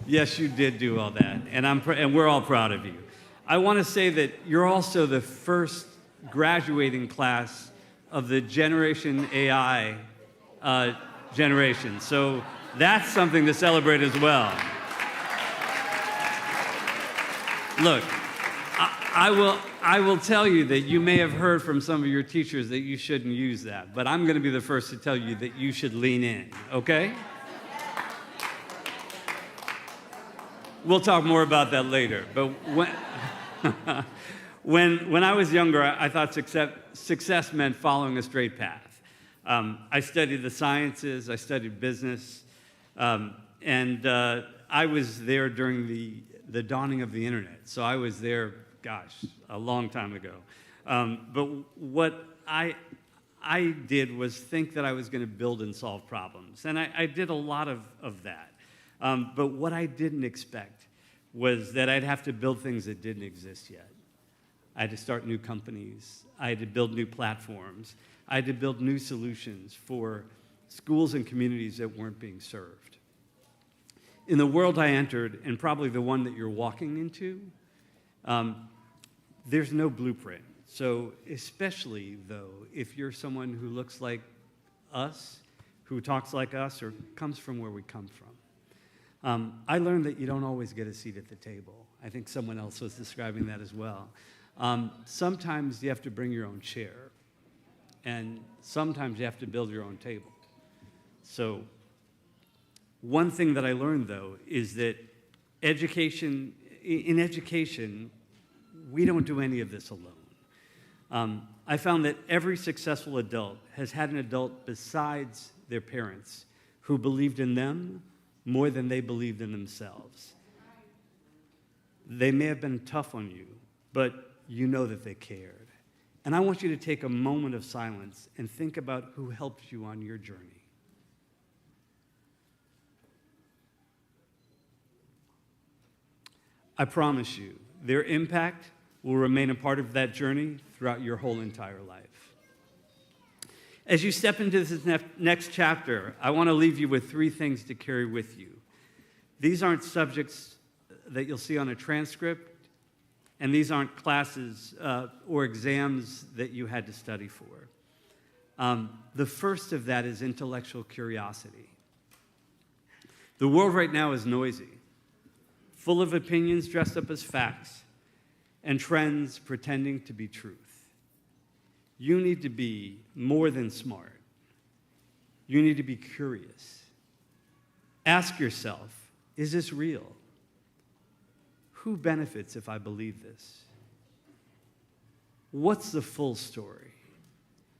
Yes, you did do all that, and we're all proud of you. I want to say that you're also the first graduating class of the Generation AI generation, so that's something to celebrate as well. Look, I will tell you that you may have heard from some of your teachers that you shouldn't use that, but I'm going to be the first to tell you that you should lean in, okay? We'll talk more about that later. But when I was younger, I thought success meant following a straight path. I studied the sciences, I studied business, and I was there during the dawning of the internet. So I was there, gosh, a long time ago. But what I did was think that I was going to build and solve problems. And I did a lot of that. But what I didn't expect was that I'd have to build things that didn't exist yet. I had to start new companies. I had to build new platforms. I had to build new solutions for schools and communities that weren't being served. In the world I entered, and probably the one that you're walking into, there's no blueprint. So especially, though, if you're someone who looks like us, who talks like us, or comes from where we come from, I learned that you don't always get a seat at the table. I think someone else was describing that as well. Sometimes you have to bring your own chair, and sometimes you have to build your own table. So one thing that I learned, though, is that in education, we don't do any of this alone. I found that every successful adult has had an adult besides their parents who believed in them more than they believed in themselves. They may have been tough on you, but you know that they cared. And I want you to take a moment of silence and think about who helped you on your journey. I promise you, their impact will remain a part of that journey throughout your whole entire life. As you step into this next chapter, I want to leave you with 3 things to carry with you. These aren't subjects that you'll see on a transcript, and these aren't classes or exams that you had to study for. The first of that is intellectual curiosity. The world right now is noisy, full of opinions dressed up as facts, and trends pretending to be truth. You need to be more than smart. You need to be curious. Ask yourself, is this real? Who benefits if I believe this? What's the full story?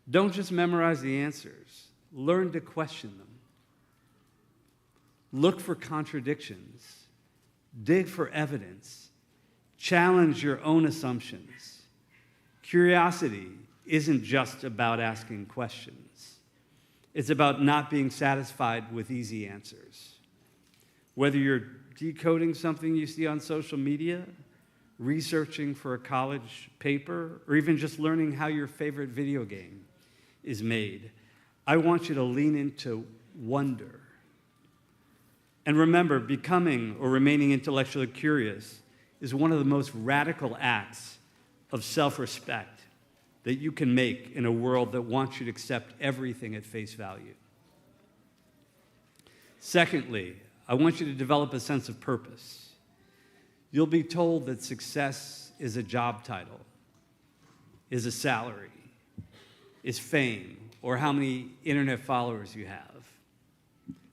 Don't just memorize the answers. Learn to question them. Look for contradictions. Dig for evidence. Challenge your own assumptions. Curiosity isn't just about asking questions. It's about not being satisfied with easy answers. Whether you're decoding something you see on social media, researching for a college paper, or even just learning how your favorite video game is made, I want you to lean into wonder. And remember, becoming or remaining intellectually curious is one of the most radical acts of self-respect that you can make in a world that wants you to accept everything at face value. Secondly, I want you to develop a sense of purpose. You'll be told that success is a job title, is a salary, is fame, or how many internet followers you have.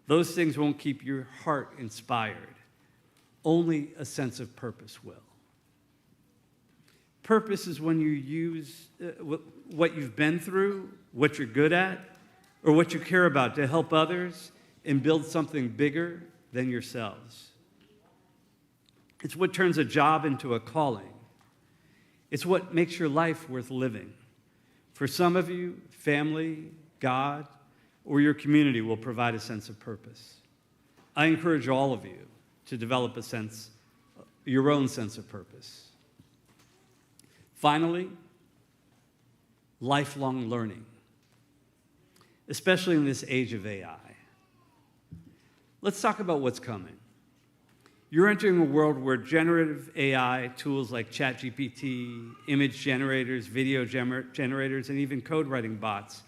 Those things won't keep your heart inspired. Only a sense of purpose will. Purpose is when you use what you've been through, what you're good at, or what you care about to help others and build something bigger than yourselves. It's what turns a job into a calling. It's what makes your life worth living. For some of you, family, God, or your community will provide a sense of purpose. I encourage all of you to develop your own sense of purpose. Finally, lifelong learning, especially in this age of AI. Let's talk about what's coming. You're entering a world where generative AI tools like ChatGPT, image generators, video generators, and even code writing bots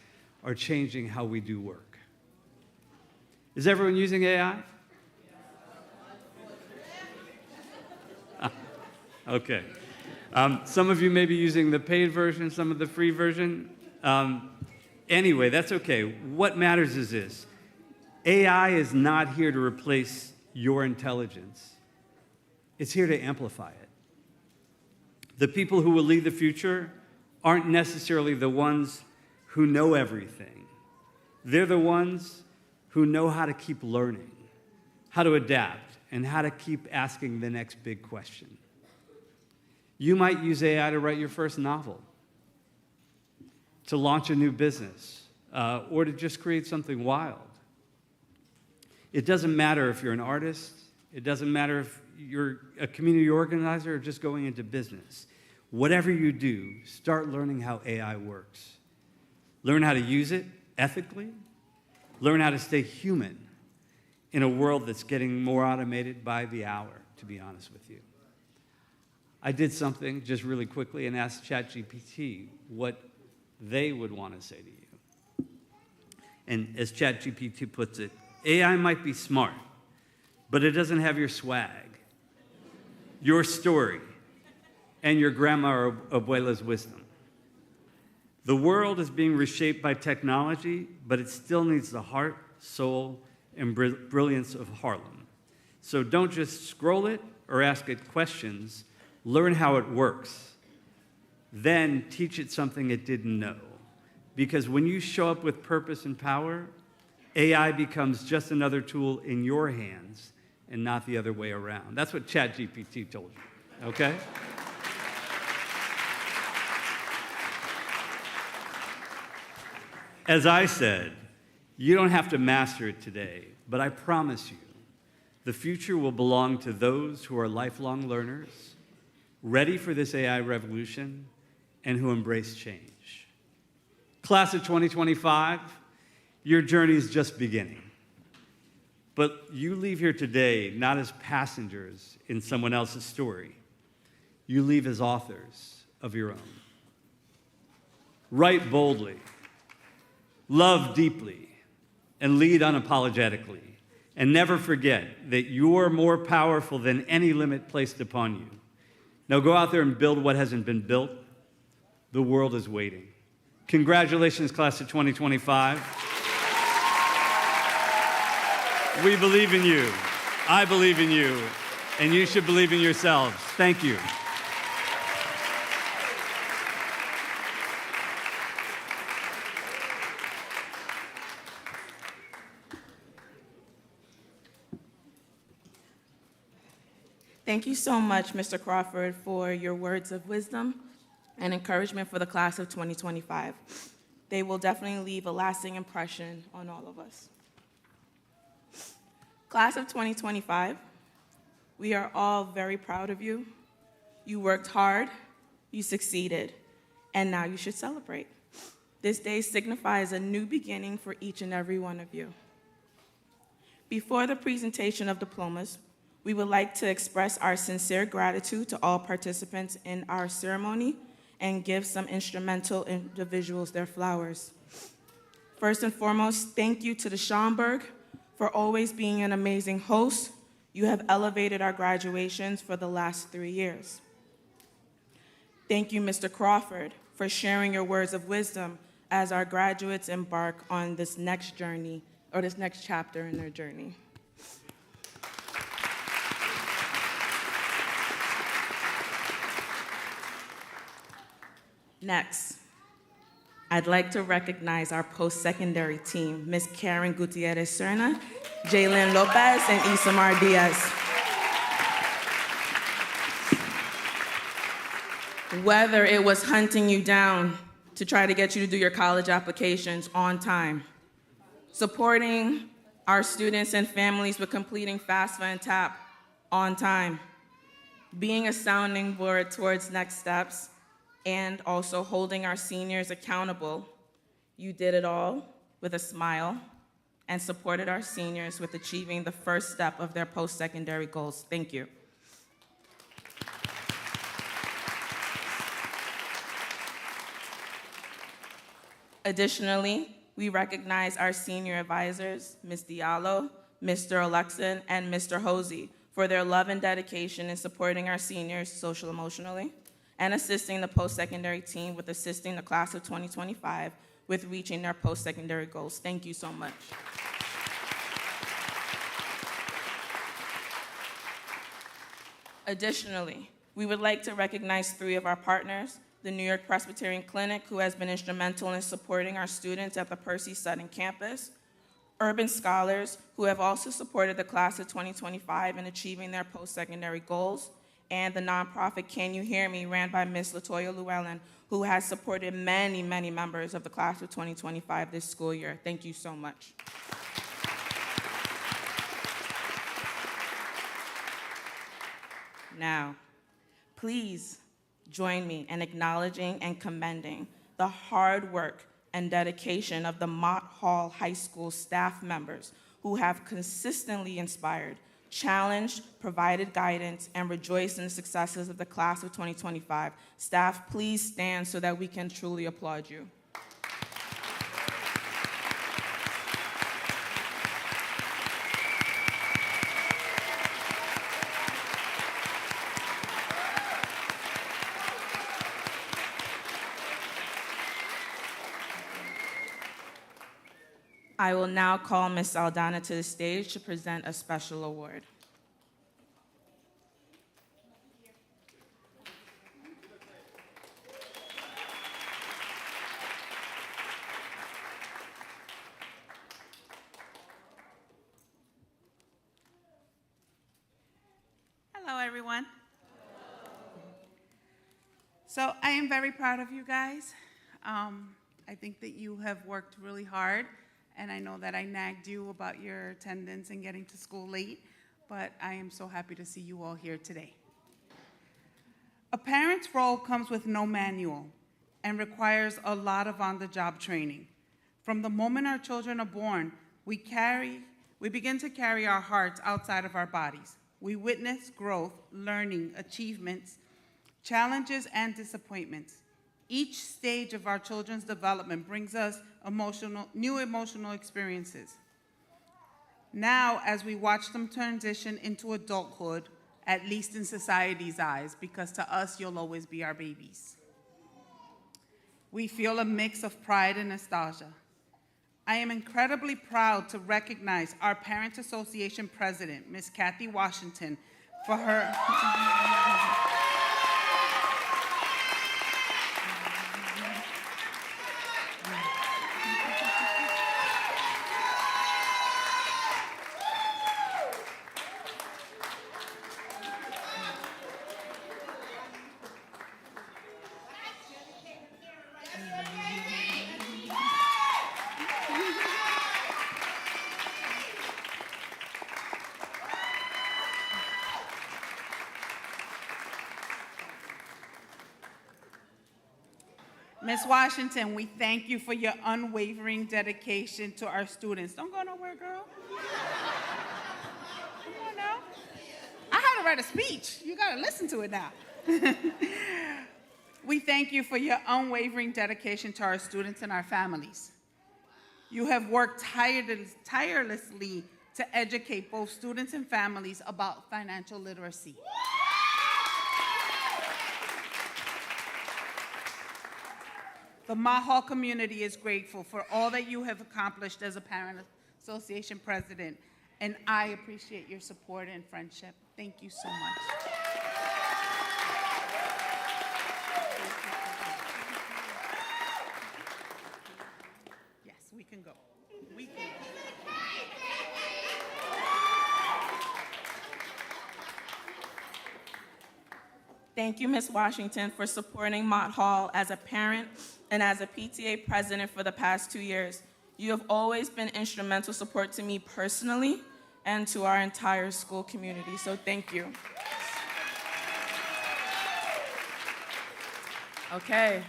are changing how we do work. Is everyone using AI? Okay. Some of you may be using the paid version, some of the free version. Anyway, that's okay. What matters is this. AI is not here to replace your intelligence. It's here to amplify it. The people who will lead the future aren't necessarily the ones who know everything. They're the ones who know how to keep learning, how to adapt, and how to keep asking the next big question. You might use AI to write your first novel, to launch a new business, or to just create something wild. It doesn't matter if you're an artist. It doesn't matter if you're a community organizer or just going into business. Whatever you do, start learning how AI works. Learn how to use it ethically. Learn how to stay human in a world that's getting more automated by the hour, to be honest with you. I did something just really quickly and asked ChatGPT what they would want to say to you. And as ChatGPT puts it, AI might be smart, but it doesn't have your swag, your story, and your grandma or abuela's wisdom. The world is being reshaped by technology, but it still needs the heart, soul, and brilliance of Harlem. So don't just scroll it or ask it questions. Learn how it works. Then teach it something it didn't know. Because when you show up with purpose and power, AI becomes just another tool in your hands and not the other way around. That's what ChatGPT told you, okay? As I said, you don't have to master it today, but I promise you, the future will belong to those who are lifelong learners, ready for this AI revolution, and who embrace change. Class of 2025, your journey is just beginning. But you leave here today not as passengers in someone else's story. You leave as authors of your own. Write boldly, love deeply, and lead unapologetically. And never forget that you're more powerful than any limit placed upon you. Now go out there and build what hasn't been built. The world is waiting. Congratulations, class of 2025. We believe in you. I believe in you. And you should believe in yourselves. Thank you. Thank you so much, Mr. Crawford, for your words of wisdom and encouragement for the class of 2025. They will definitely leave a lasting impression on all of us. Class of 2025, we are all very proud of you. You worked hard, you succeeded, and now you should celebrate. This day signifies a new beginning for each and every one of you. Before the presentation of diplomas, we would like to express our sincere gratitude to all participants in our ceremony and give some instrumental individuals their flowers. First and foremost, thank you to the Schomburg for always being an amazing host. You have elevated our graduations for the last 3 years. Thank you, Mr. Crawford, for sharing your words of wisdom as our graduates embark on this next journey, or this next chapter in their journey. Next, I'd like to recognize our post-secondary team, Ms. Karen Gutierrez-Serna, Jalen Lopez, and Isamar Diaz. Whether it was hunting you down to try to get you to do your college applications on time, supporting our students and families with completing FAFSA and TAP on time, being a sounding board towards next steps, and also holding our seniors accountable, you did it all with a smile and supported our seniors with achieving the first step of their post-secondary goals. Thank you. Additionally, we recognize our senior advisors, Ms. Diallo, Mr. Alexin, and Mr. Hosey, for their love and dedication in supporting our seniors social-emotionally, and assisting the post-secondary team with assisting the class of 2025 with reaching their post-secondary goals. Thank you so much. Additionally, we would like to recognize 3 of our partners, the New York Presbyterian Clinic, who has been instrumental in supporting our students at the Percy Sutton campus, urban scholars who have also supported the class of 2025 in achieving their post-secondary goals, and the nonprofit Can You Hear Me, ran by Ms. Latoya Llewellyn, who has supported many, many members of the class of 2025 this school year. Thank you so much. Now, please join me in acknowledging and commending the hard work and dedication of the Mott Hall High School staff members who have consistently inspired, challenged, provided guidance, and rejoiced in the successes of the class of 2025. Staff, please stand so that we can truly applaud you. I will now call Ms. Saldana to the stage to present a special award. Hello, everyone. So I am very proud of you guys. I think that you have worked really hard, and I know that I nagged you about your attendance and getting to school late, but I am so happy to see you all here today. A parent's role comes with no manual and requires a lot of on-the-job training. From the moment our children are born, we begin to carry our hearts outside of our bodies. We witness growth, learning, achievements, challenges, and disappointments. Each stage of our children's development brings us new emotional experiences. Now, as we watch them transition into adulthood, at least in society's eyes, because to us, you'll always be our babies, we feel a mix of pride and nostalgia. I am incredibly proud to recognize our Parents Association president, Ms. Kathy Washington, for her Ms. Washington, we thank you for your unwavering dedication to our students. Don't go nowhere, girl. Come on now. I had to write a speech. You got to listen to it now. We thank you for your unwavering dedication to our students and our families. You have worked tirelessly to educate both students and families about financial literacy. The Mott Hall community is grateful for all that you have accomplished as a Parent Association president, and I appreciate your support and friendship. Thank you so much. Yes, we can go. We can go. Thank you, Ms. Washington, for supporting Mott Hall as a parent and as a PTA president for the past 2 years. You have always been instrumental support to me personally and to our entire school community, so thank you. Okay.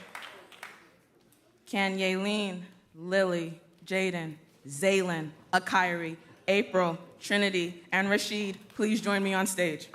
Can Yaleen, Lily, Jaden, Zaylin, Akiri, April, Trinity, and Rashid please join me on stage?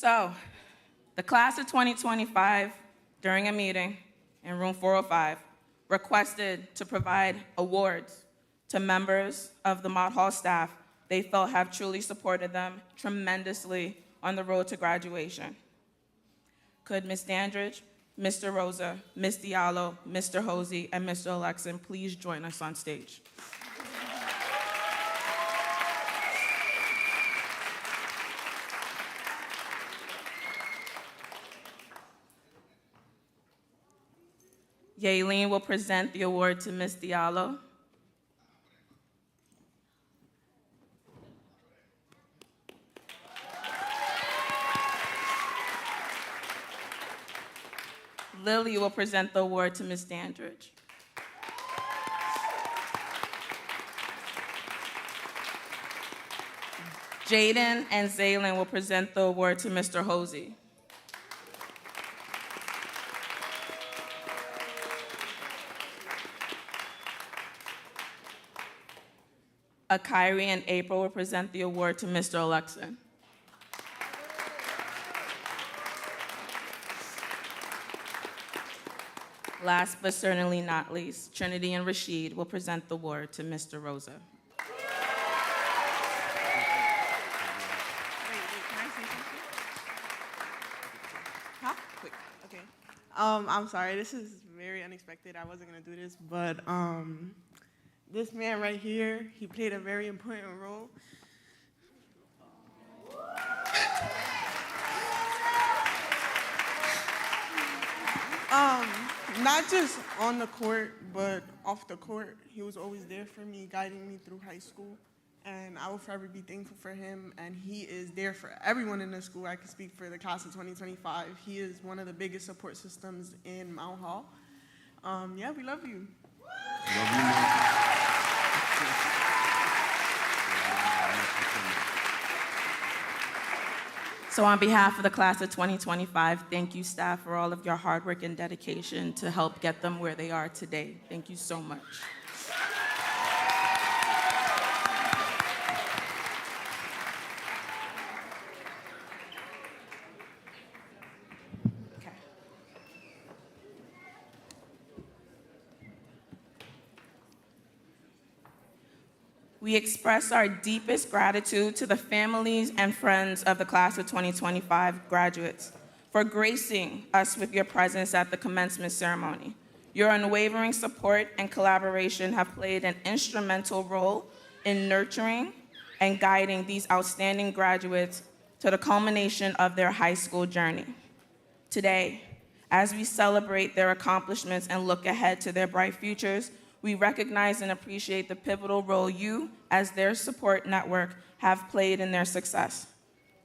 So, the class of 2025, during a meeting in room 405, requested to provide awards to members of the Mott Hall staff they felt have truly supported them tremendously on the road to graduation. Could Ms. Dandridge, Mr. Rosa, Ms. Diallo, Mr. Hosey, and Mr. Alexin please join us on stage? Yaelin will present the award to Ms. Diallo. Lily will present the award to Ms. Dandridge. Jaden and Zaylin will present the award to Mr. Hosey. Akiri and April will present the award to Mr. Alexin. Last but certainly not least, Trinity and Rashid will present the award to Mr. Rosa. Wait, can I say something? Huh? Quick, okay. I'm sorry, this is very unexpected. I wasn't gonna do this, but this man right here, he played a very important role. Not just on the court, but off the court. He was always there for me, guiding me through high school, and I will forever be thankful for him, and he is there for everyone in the school. I can speak for the class of 2025. He is one of the biggest support systems in Mount Hall. Yeah, we love you. Love you, man. So on behalf of the class of 2025, thank you, staff, for all of your hard work and dedication to help get them where they are today. Thank you so much. Okay. We express our deepest gratitude to the families and friends of the class of 2025 graduates for gracing us with your presence at the commencement ceremony. Your unwavering support and collaboration have played an instrumental role in nurturing and guiding these outstanding graduates to the culmination of their high school journey. Today, as we celebrate their accomplishments and look ahead to their bright futures, we recognize and appreciate the pivotal role you, as their support network, have played in their success.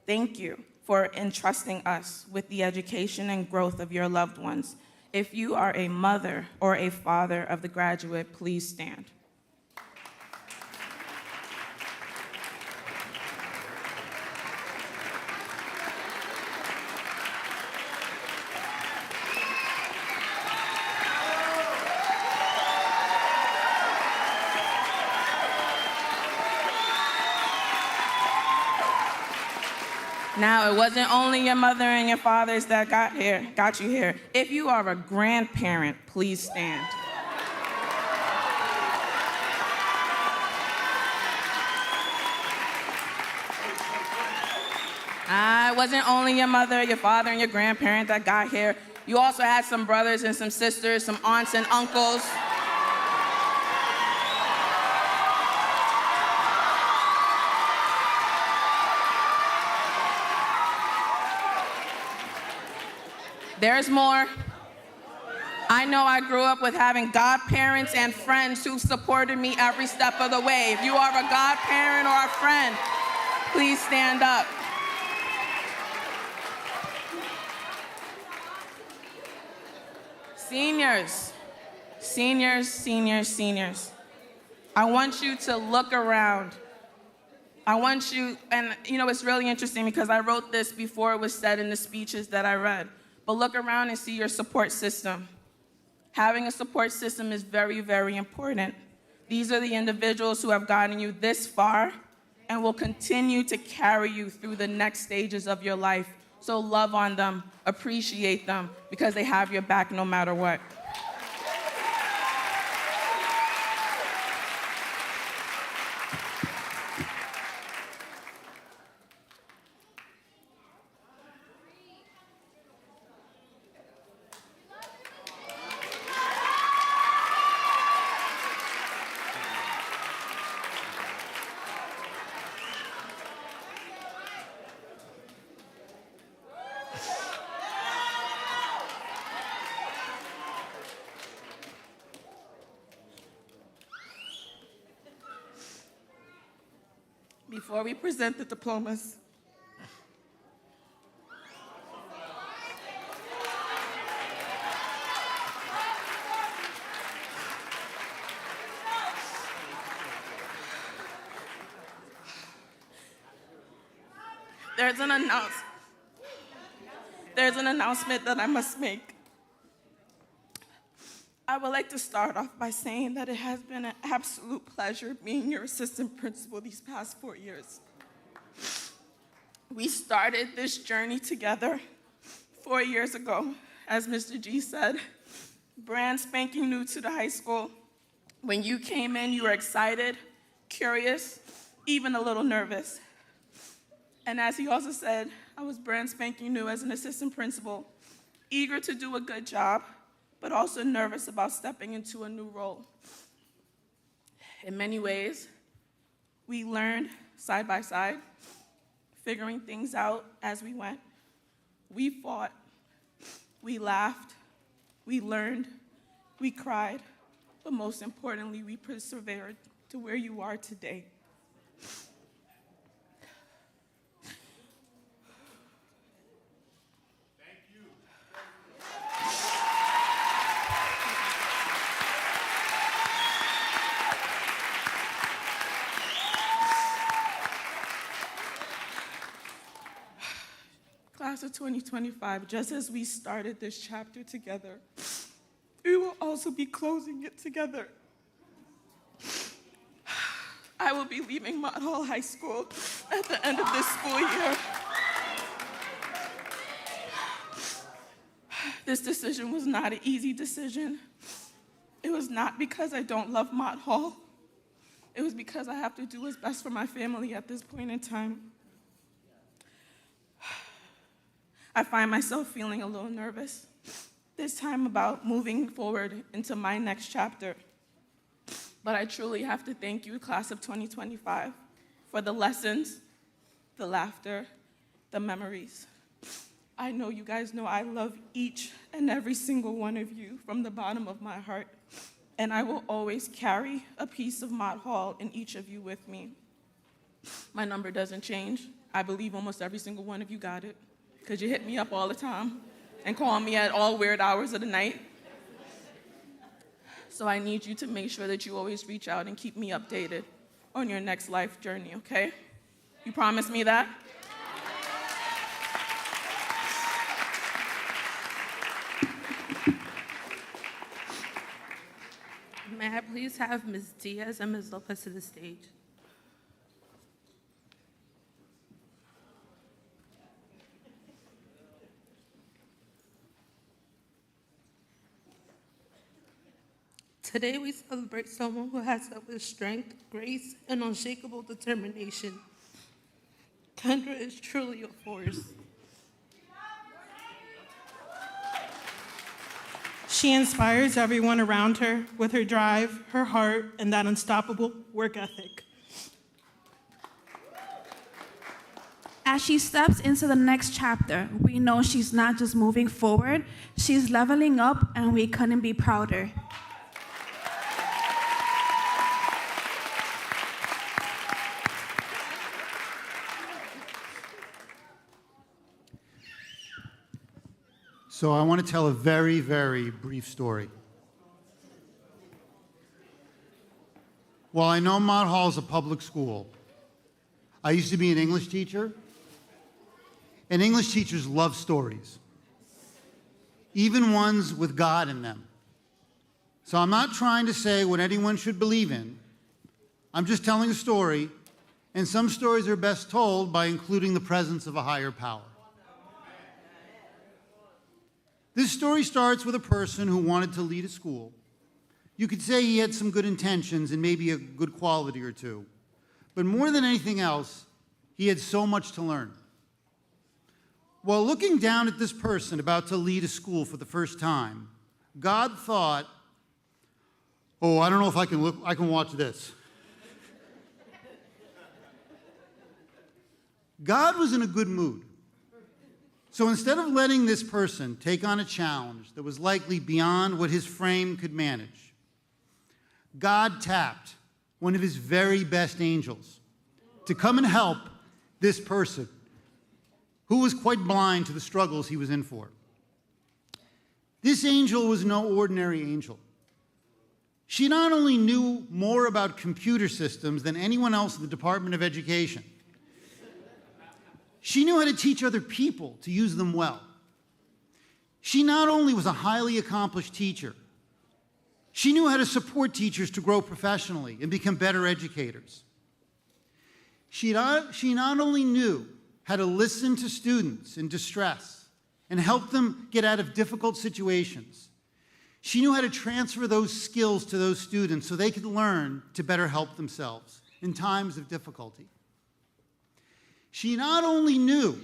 Thank you for entrusting us with the education and growth of your loved ones. If you are a mother or a father of the graduate, please stand. Now, it wasn't only your mother and your fathers that got you here. If you are a grandparent, please stand. It wasn't only your mother, your father, and your grandparent that got here. You also had some brothers and some sisters, some aunts and uncles. There's more. I know I grew up with having godparents and friends who supported me every step of the way. If you are a godparent or a friend, please stand up. Seniors, seniors, seniors, seniors. I want you to look around. I want you, and you know, it's really interesting because I wrote this before it was said in the speeches that I read. But look around and see your support system. Having a support system is very, very important. These are the individuals who have gotten you this far and will continue to carry you through the next stages of your life. So love on them, appreciate them, because they have your back no matter what. Before we present the diplomas, there's an announcement that I must make. I would like to start off by saying that it has been an absolute pleasure being your assistant principal these past 4 years. We started this journey together 4 years ago, as Mr. G said, brand spanking new to the high school. When you came in, you were excited, curious, even a little nervous. And as he also said, I was brand spanking new as an assistant principal, eager to do a good job, but also nervous about stepping into a new role. In many ways, we learned side by side, figuring things out as we went. We fought, we laughed, we learned, we cried, but most importantly, we persevered to where you are today. Class of 2025, just as we started this chapter together, we will also be closing it together. I will be leaving Mott Hall High School at the end of this school year. This decision was not an easy decision. It was not because I don't love Mott Hall. It was because I have to do what's best for my family at this point in time. I find myself feeling a little nervous, this time about moving forward into my next chapter. But I truly have to thank you, class of 2025, for the lessons, the laughter, the memories. I know you guys know I love each and every single one of you from the bottom of my heart, and I will always carry a piece of Mott Hall in each of you with me. My number doesn't change. I believe almost every single one of you got it, because you hit me up all the time and call me at all weird hours of the night. So I need you to make sure that you always reach out and keep me updated on your next life journey, okay? You promise me that? May I please have Ms. Diaz and Ms. Lopez to the stage? Today we celebrate someone who has up with strength, grace, and unshakable determination. Kendra is truly a force. She inspires everyone around her with her drive, her heart, and that unstoppable work ethic. As she steps into the next chapter, we know she's not just moving forward, she's leveling up, and we couldn't be prouder. So I want to tell a very, very brief story. While I know Mott Hall is a public school, I used to be an English teacher, and English teachers love stories, even ones with God in them. So I'm not trying to say what anyone should believe in. I'm just telling a story, and some stories are best told by including the presence of a higher power. This story starts with a person who wanted to lead a school. You could say he had some good intentions and maybe a good quality or two. But more than anything else, he had so much to learn. While looking down at this person about to lead a school for the first time, God thought, oh, I don't know if I can watch this. God was in a good mood. So instead of letting this person take on a challenge that was likely beyond what his frame could manage, God tapped one of his very best angels to come and help this person who was quite blind to the struggles he was in for. This angel was no ordinary angel. She not only knew more about computer systems than anyone else in the Department of Education, she knew how to teach other people to use them well. She not only was a highly accomplished teacher, she knew how to support teachers to grow professionally and become better educators. She not only knew how to listen to students in distress and help them get out of difficult situations, she knew how to transfer those skills to those students so they could learn to better help themselves in times of difficulty. She not only knew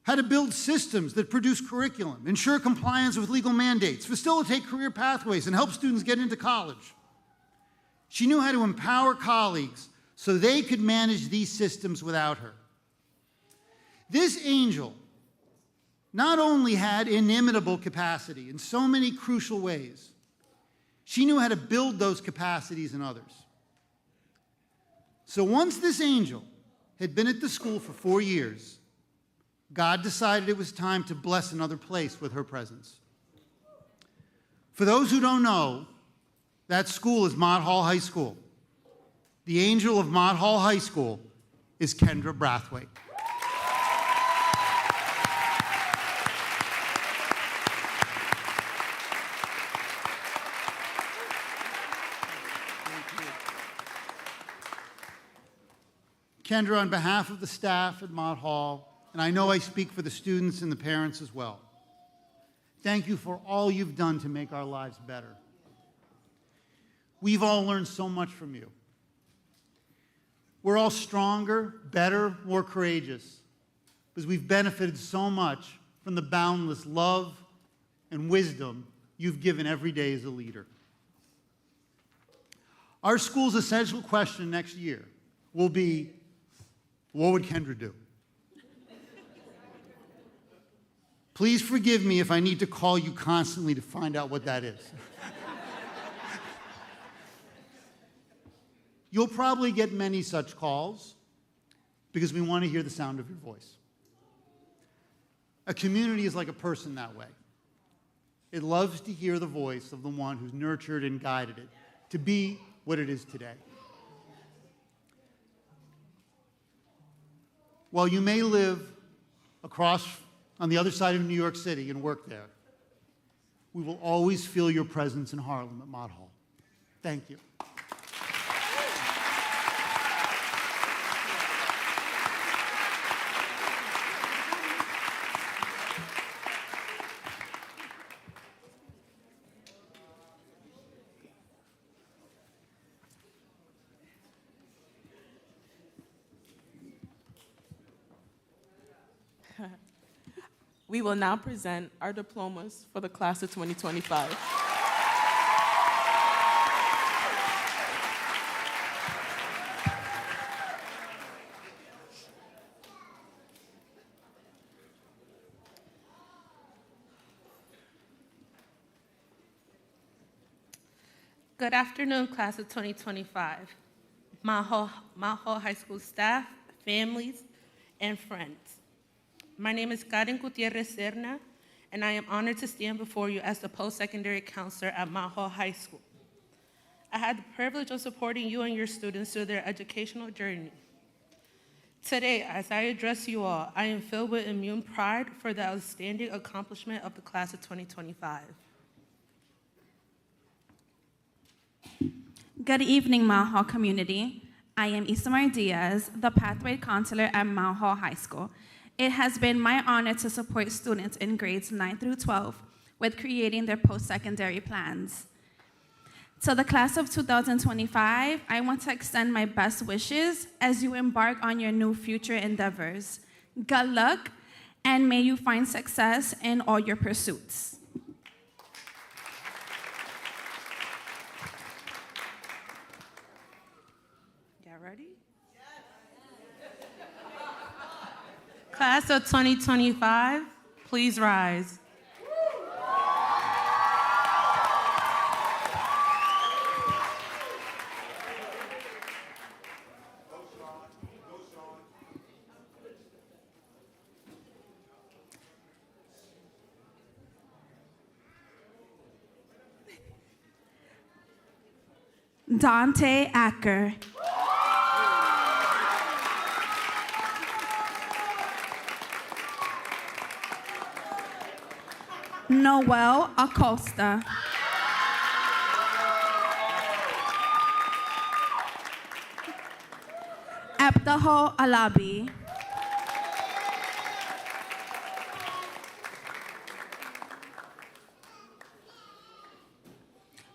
how to build systems that produce curriculum, ensure compliance with legal mandates, facilitate career pathways, and help students get into college. She knew how to empower colleagues so they could manage these systems without her. This angel not only had inimitable capacity in so many crucial ways, she knew how to build those capacities in others. So once this angel had been at the school for 4 years, God decided it was time to bless another place with her presence. For those who don't know, that school is Mott Hall High School. The angel of Mott Hall High School is Kendra Brathwaite. Kendra, on behalf of the staff at Mott Hall, and I know I speak for the students and the parents as well, thank you for all you've done to make our lives better. We've all learned so much from you. We're all stronger, better, more courageous, because we've benefited so much from the boundless love and wisdom you've given every day as a leader. Our school's essential question next year will be, what would Kendra do? Please forgive me if I need to call you constantly to find out what that is. You'll probably get many such calls because we want to hear the sound of your voice. A community is like a person that way. It loves to hear the voice of the one who's nurtured and guided it to be what it is today. While you may live across on the other side of New York City and work there, we will always feel your presence in Harlem at Mott Hall. Thank you. We will now present our diplomas for the class of 2025. Good afternoon, class of 2025. Mott Hall High School staff, families, and friends. My name is Karen Gutierrez Serna, and I am honored to stand before you as the post-secondary counselor at Mott Hall High School. I had the privilege of supporting you and your students through their educational journey. Today, as I address you all, I am filled with immense pride for the outstanding accomplishment of the class of 2025. Good evening, Mott Hall community. I am Isamar Diaz, the Pathway Counselor at Mott Hall High School. It has been my honor to support students in grades 9 through 12 with creating their post-secondary plans. To the class of 2025, I want to extend my best wishes as you embark on your new future endeavors. Good luck, and may you find success in all your pursuits. Y'all ready? Class of 2025, please rise. Dante Acker. Noel Acosta. Abdaho Alabi.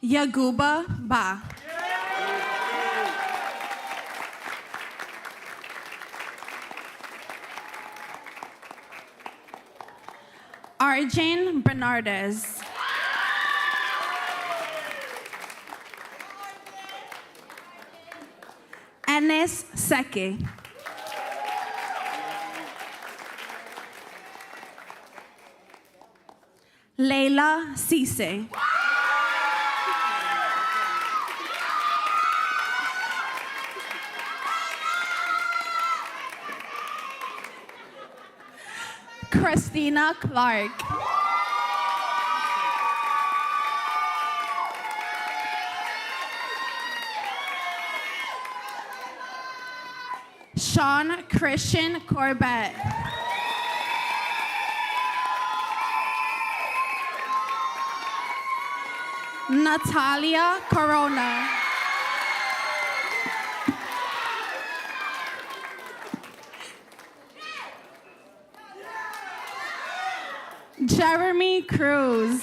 Yaguba Ba. Arjane Bernardes. Enes Seke. Leila Cisse. Christina Clark. Sean Christian Corbett. Natalia Corona. Jeremy Cruz.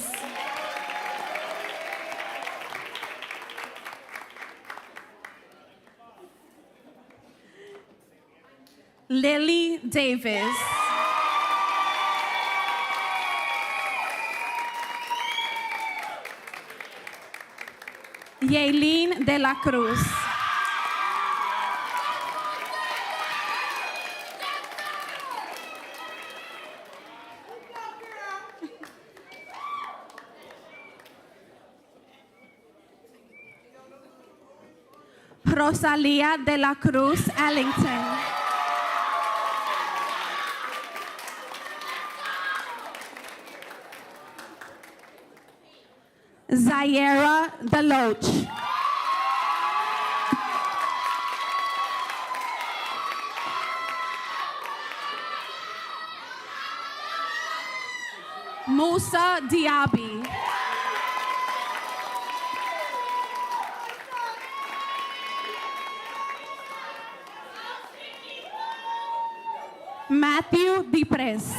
Lily Davis. Yaelin de la Cruz. Rosalia de la Cruz Ellington. Zaira Deloach. Musa Diaby. Matthew Dipres.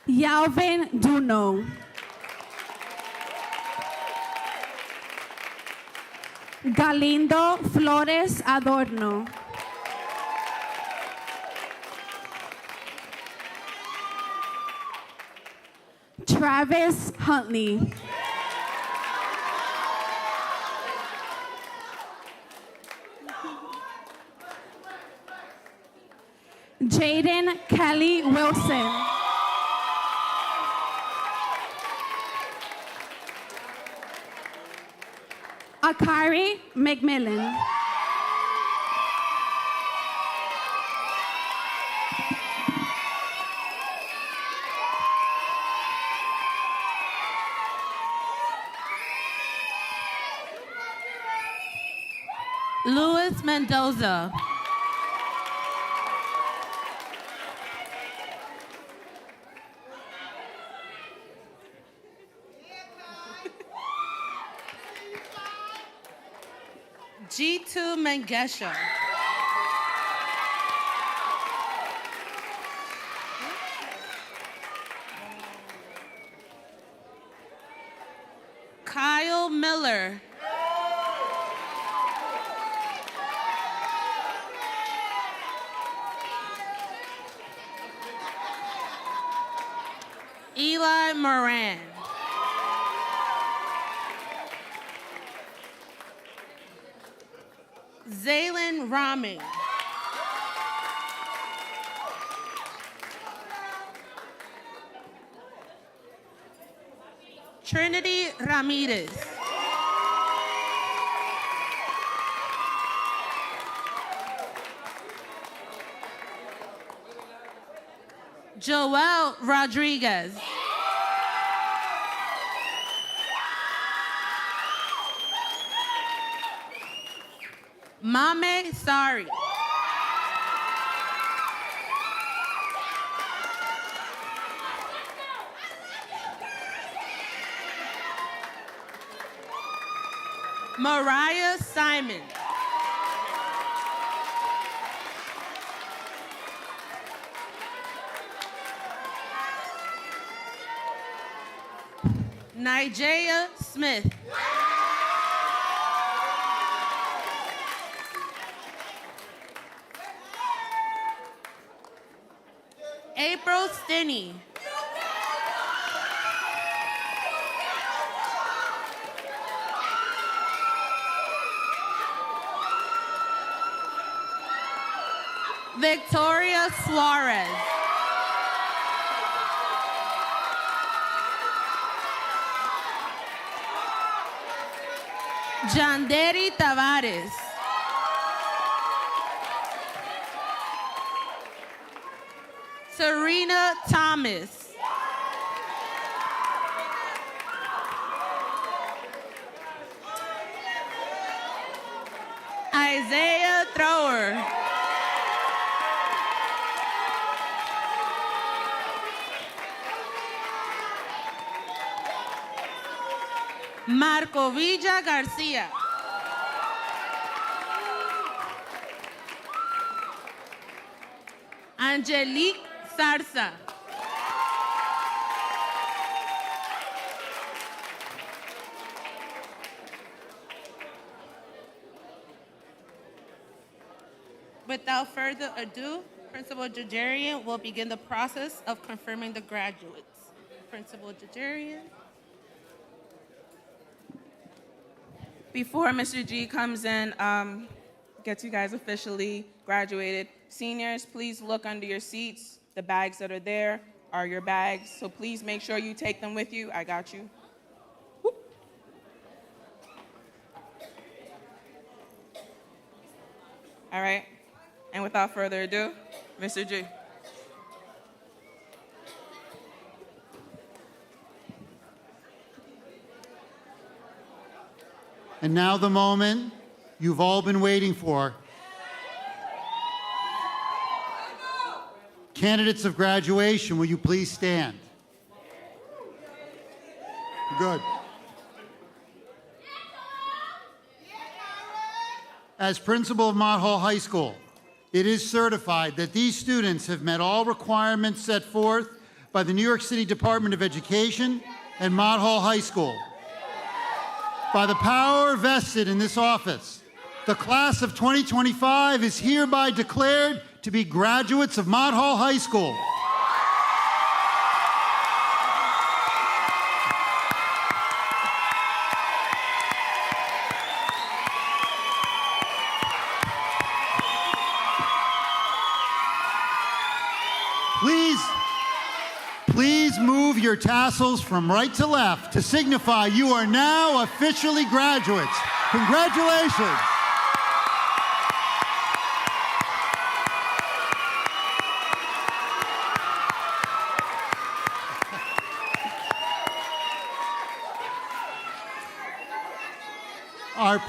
Yalvin Duno. Galindo Flores Adorno. Travis Huntley. Jaden Kelly Wilson. Akari McMillan. Luis Mendoza. G2 Mengesha. Kyle Miller. Eli Moran. Zaylin Rami. Trinity Ramirez. Joel Rodriguez. Mame Sari. Mariah Simon. Nigella Smith. April Stinney. Victoria Suarez. Janderi Tavares. Serena Thomas. Isaiah Thrower. Marco Villa Garcia. Angelique Sarza. Without further ado, Principal Jajarian will begin the process of confirming the graduates. Principal Jajarian. Before Mr. G comes in, gets you guys officially graduated, seniors, please look under your seats. The bags that are there are your bags, so please make sure you take them with you. I got you. Whoop. All right, and without further ado, Mr. G. And now the moment you've all been waiting for. Candidates of graduation, will you please stand? Good. As principal of Mott Hall High School, it is certified that these students have met all requirements set forth by the New York City Department of Education and Mott Hall High School. By the power vested in this office, the class of 2025 is hereby declared to be graduates of Mott Hall High School. Please move your tassels from right to left to signify you are now officially graduates. Congratulations. Our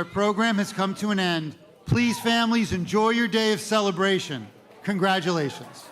program has come to an end. Please, families, enjoy your day of celebration. Congratulations.